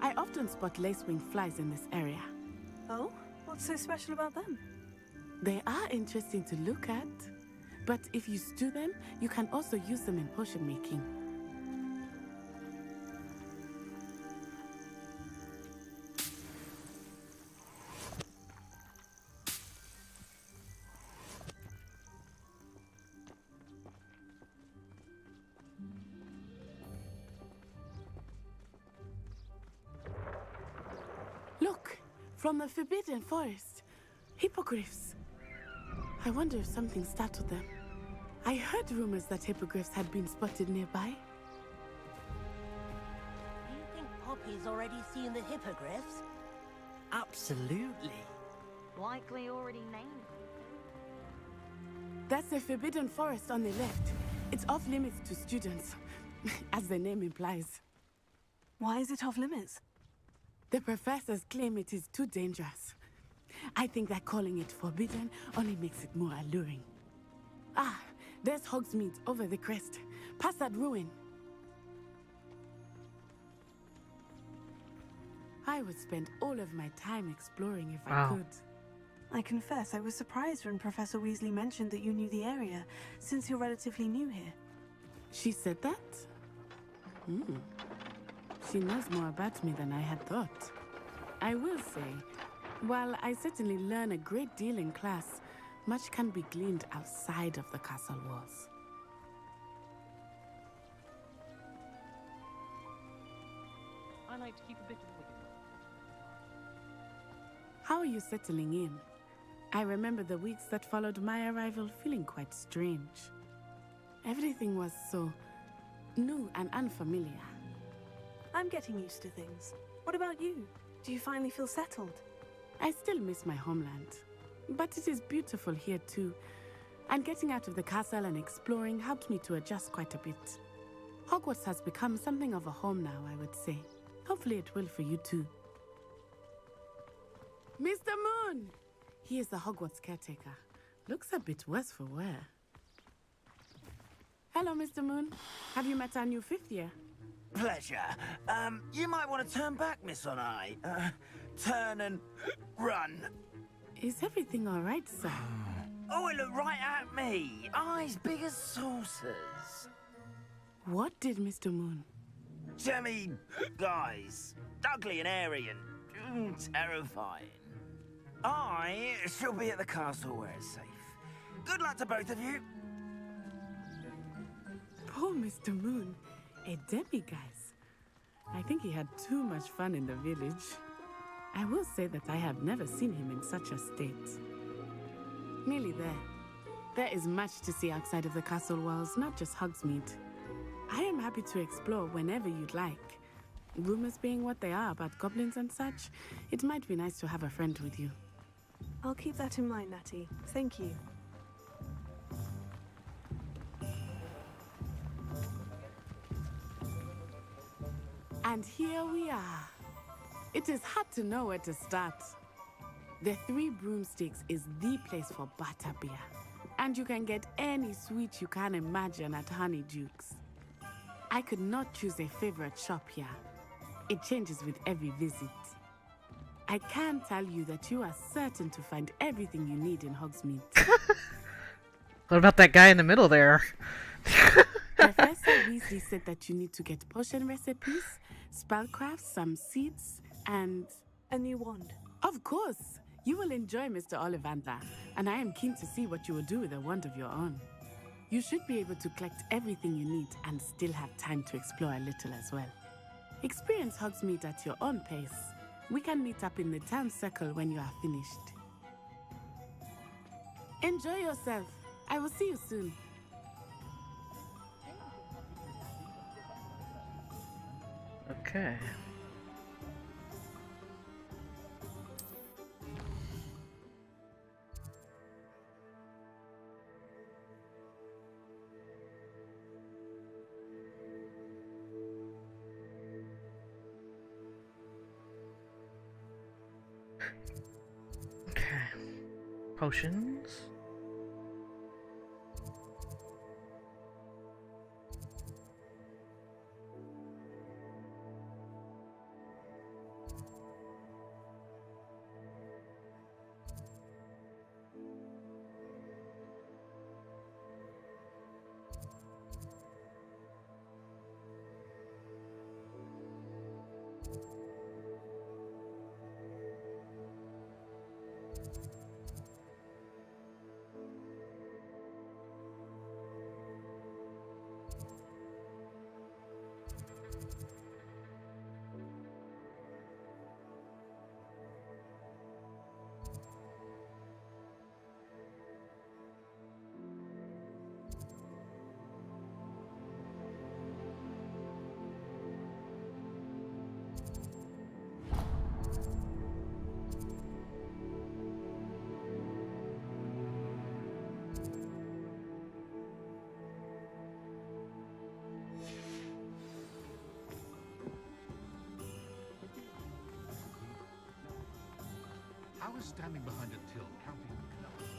I often spot lacewing flies in this area. Oh? What's so special about them? They are interesting to look at, but if you stew them, you can also use them in potion making. Look, from the Forbidden Forest, hippogriffs. I wonder if something startled them. I heard rumors that hippogriffs had been spotted nearby. Do you think Poppy's already seen the hippogriffs? Absolutely. Likely already named. That's the Forbidden Forest on the left. It's off limits to students, as the name implies. Why is it off limits? The professors claim it is too dangerous. I think that calling it forbidden only makes it more alluring. Ah, there's Hogsmeade over the crest. Past that ruin. I would spend all of my time exploring if I could. I confess I was surprised when Professor Weasley mentioned that you knew the area, since you're relatively new here. She said that? She knows more about me than I had thought. I will say, while I certainly learn a great deal in class, much can be gleaned outside of the castle walls. I like to keep a bit of wiggle. How are you settling in? I remember the weeks that followed my arrival feeling quite strange. Everything was so new and unfamiliar. I'm getting used to things. What about you? Do you finally feel settled? I still miss my homeland, but it is beautiful here too. And getting out of the castle and exploring helped me to adjust quite a bit. Hogwarts has become something of a home now, I would say. Hopefully it will for you too. Mr. Moon! He is the Hogwarts caretaker. Looks a bit worse for wear. Hello, Mr. Moon. Have you met our new 5th year? Pleasure. You might want to turn back, Miss On Eye. Turn and run. Is everything all right, sir? Oh, it looked right at me. Eyes big as saucers. What did Mr. Moon? Jemmy guys. Ugly and airy and terrifying. I shall be at the castle where it's safe. Good luck to both of you. Poor Mr. Moon. A demiguise. I think he had too much fun in the village. I will say that I have never seen him in such a state. Nearly there. There is much to see outside of the castle walls, not just Hogsmeade. I am happy to explore whenever you'd like. Rumors being what they are about goblins and such, it might be nice to have a friend with you. I'll keep that in mind, Natty. Thank you. And here we are. It is hard to know where to start. The Three Broomsticks is the place for butterbeer. And you can get any sweet you can imagine at Honeydukes. I could not choose a favorite shop here. It changes with every visit. I can tell you that you are certain to find everything you need in Hogsmeade. What about that guy in the middle there? Professor Weasley said that you need to get potion recipes, spellcrafts, some seeds, and... a new wand. Of course! You will enjoy Mr. Ollivander, and I am keen to see what you will do with a wand of your own. You should be able to collect everything you need and still have time to explore a little as well. Experience Hogsmeade at your own pace. We can meet up in the town circle when you are finished. Enjoy yourself. I will see you soon. Okay. Okay. Potions. I was standing behind a till counting the numbers.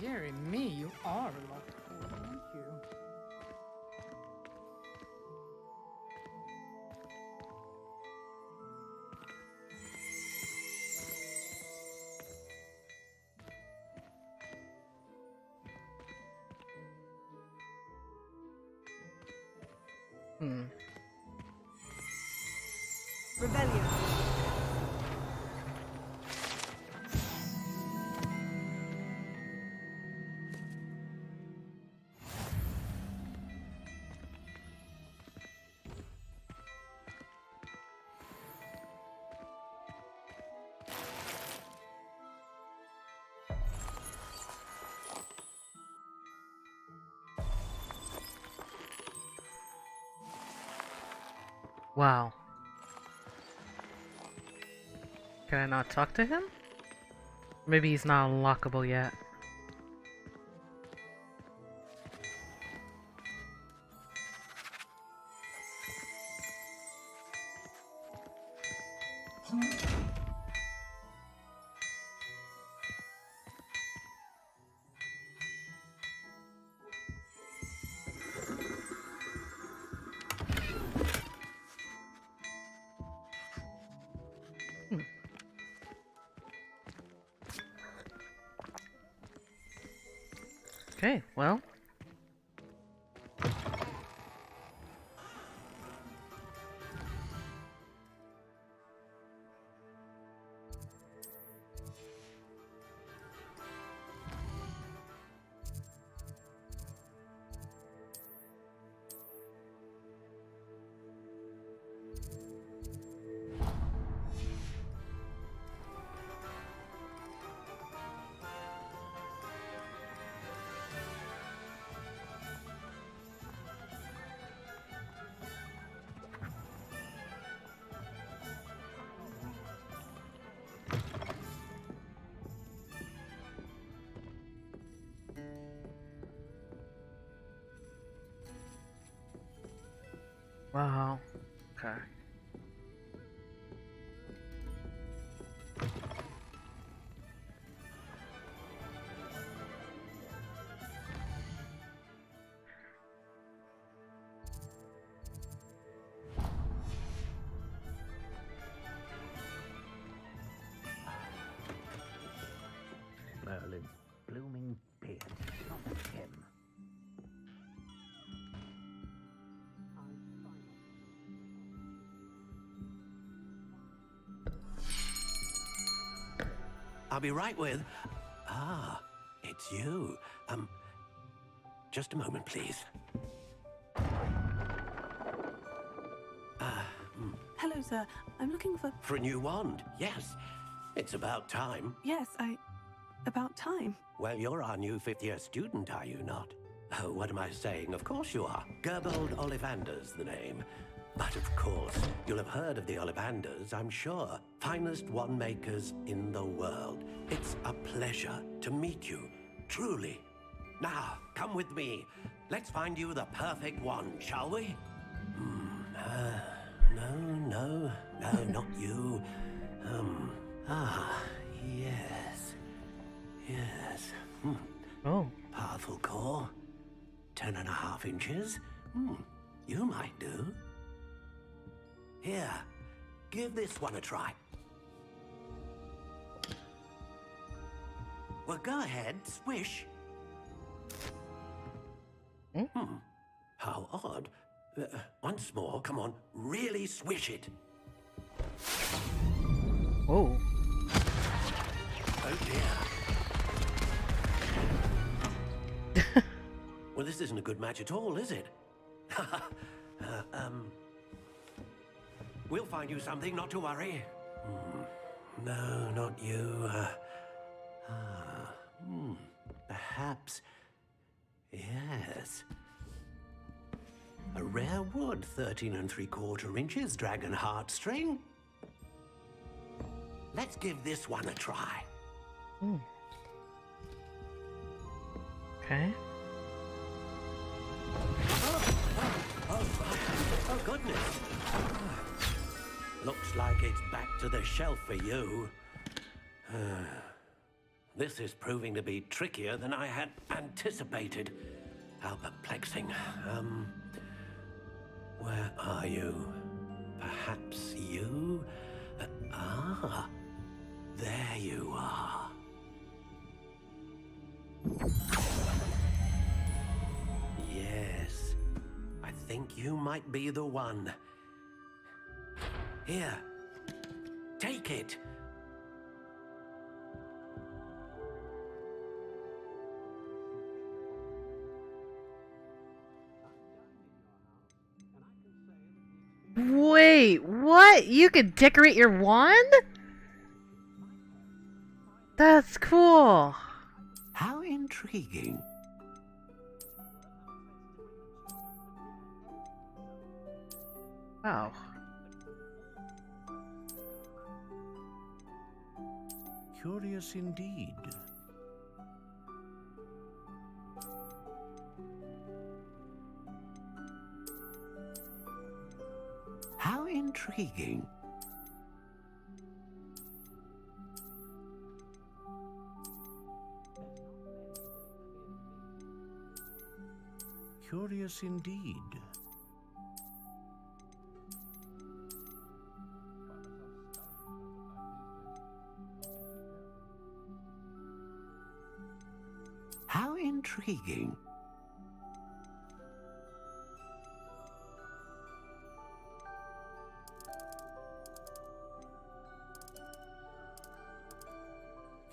Dearie me, you are a lot cooler, aren't you? Rebellion. Wow. Can I not talk to him? Maybe he's not unlockable yet. Okay, well. Wow. Okay. Merlin's blooming beard, not him. I'll be right with... Ah, it's you. Just a moment, please. Hello, sir. I'm looking for... For a new wand, yes. It's about time. Yes, about time. Well, you're our new fifth-year student, are you not? Oh, what am I saying? Of course you are. Gerbold Ollivander's the name. But of course, you'll have heard of the Ollivanders, I'm sure. Finest wand makers in the world. It's a pleasure to meet you, truly. Now, come with me. Let's find you the perfect wand, shall we? No, not you. Yes. Oh. Powerful core. 10.5 inches. You might do. Here, give this one a try. Well, go ahead, swish. How odd. Once more, come on, really swish it. Oh. Oh dear. Well, this isn't a good match at all, is it? We'll find you something, not to worry. No, not you. Perhaps. Yes. A rare wood, 13 3/4 inches, dragon heartstring. Let's give this one a try. Okay. Oh, goodness. Looks like it's back to the shelf for you. This is proving to be trickier than I had anticipated. How perplexing. Where are you? Perhaps you? There you are. Yes, I think you might be the one. Here, take it. Wait, what? You can decorate your wand? That's cool. How intriguing. Wow. Curious indeed. How intriguing. Curious indeed. How intriguing.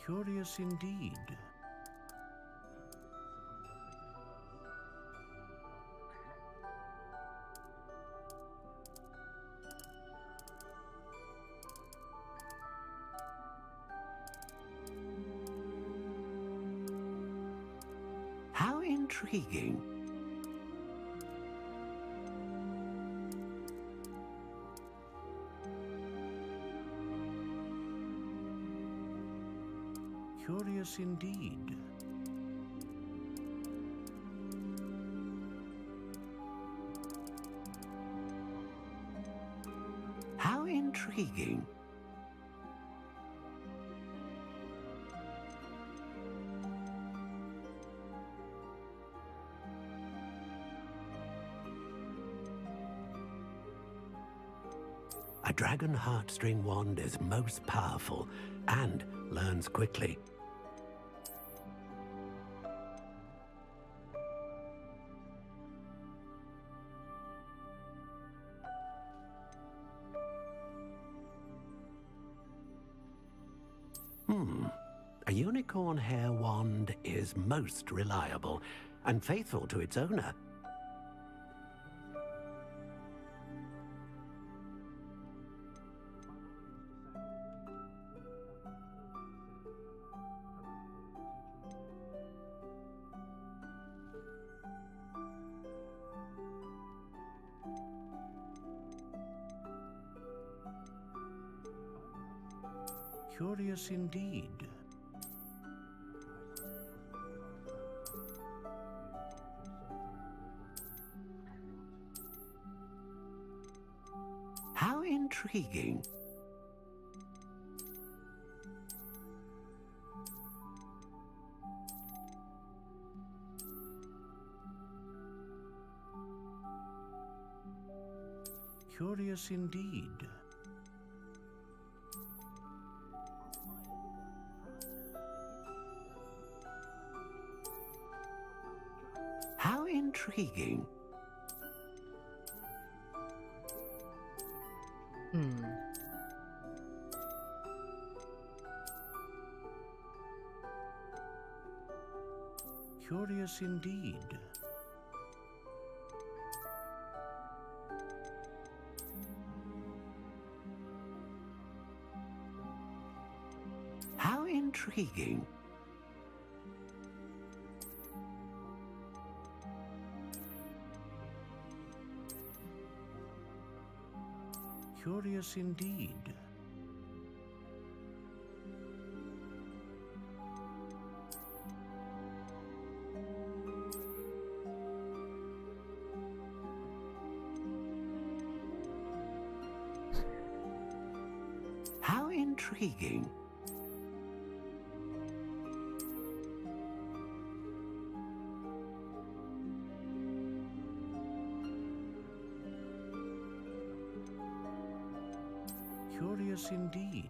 Curious indeed. How intriguing. Curious indeed. How intriguing. A dragon heartstring wand is most powerful and learns quickly. A unicorn hair wand is most reliable and faithful to its owner. Curious indeed. How intriguing. Curious indeed. How intriguing. Curious indeed. How intriguing. Curious indeed. How intriguing. Curious indeed.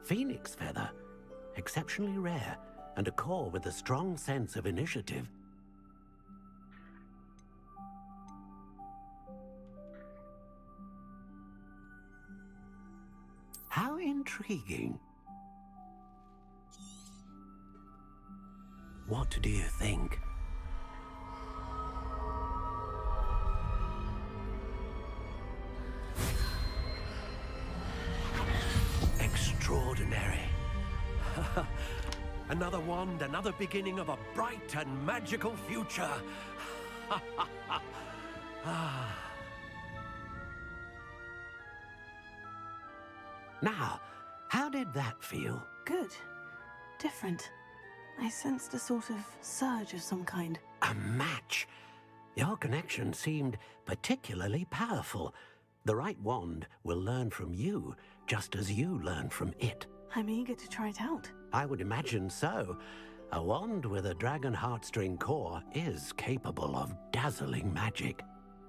Phoenix feather. Exceptionally rare, and a core with a strong sense of initiative. How intriguing. What do you think? Extraordinary. Another wand, another beginning of a bright and magical future. Now, how did that feel? Good. Different. I sensed a sort of surge of some kind. A match. Your connection seemed particularly powerful. The right wand will learn from you, just as you learn from it. I'm eager to try it out. I would imagine so. A wand with a dragon heartstring core is capable of dazzling magic.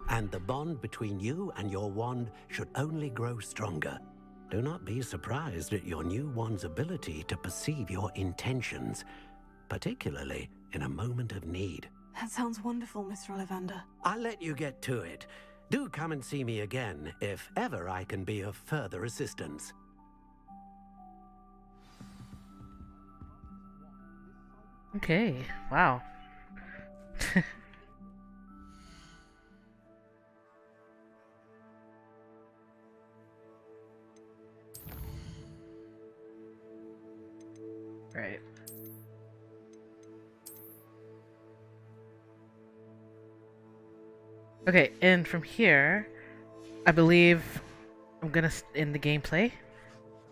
And the bond between you and your wand should only grow stronger. Do not be surprised at your new wand's ability to perceive your intentions, particularly in a moment of need. That sounds wonderful, Mr. Ollivander. I'll let you get to it. Do come and see me again if ever I can be of further assistance. Okay, wow. Right. Okay, and from here, I believe I'm gonna end the gameplay.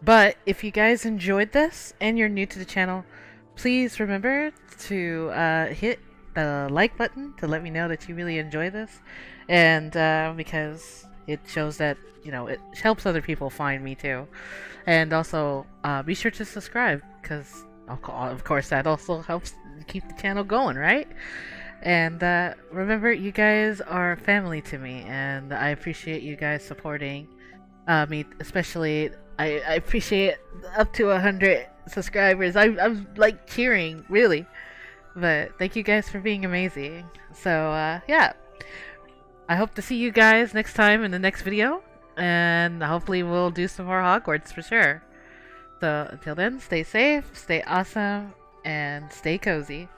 But if you guys enjoyed this and you're new to the channel, please remember to hit the like button to let me know that you really enjoy this, and because it shows that, you know, it helps other people find me too. And also be sure to subscribe, because of course that also helps keep the channel going, right? And remember, you guys are family to me, and I appreciate you guys supporting me, especially I appreciate up to 100 subscribers. I'm like cheering, really. But thank you guys for being amazing. So yeah, I hope to see you guys next time in the next video, and hopefully we'll do some more Hogwarts for sure. So until then, stay safe, stay awesome, and stay cozy.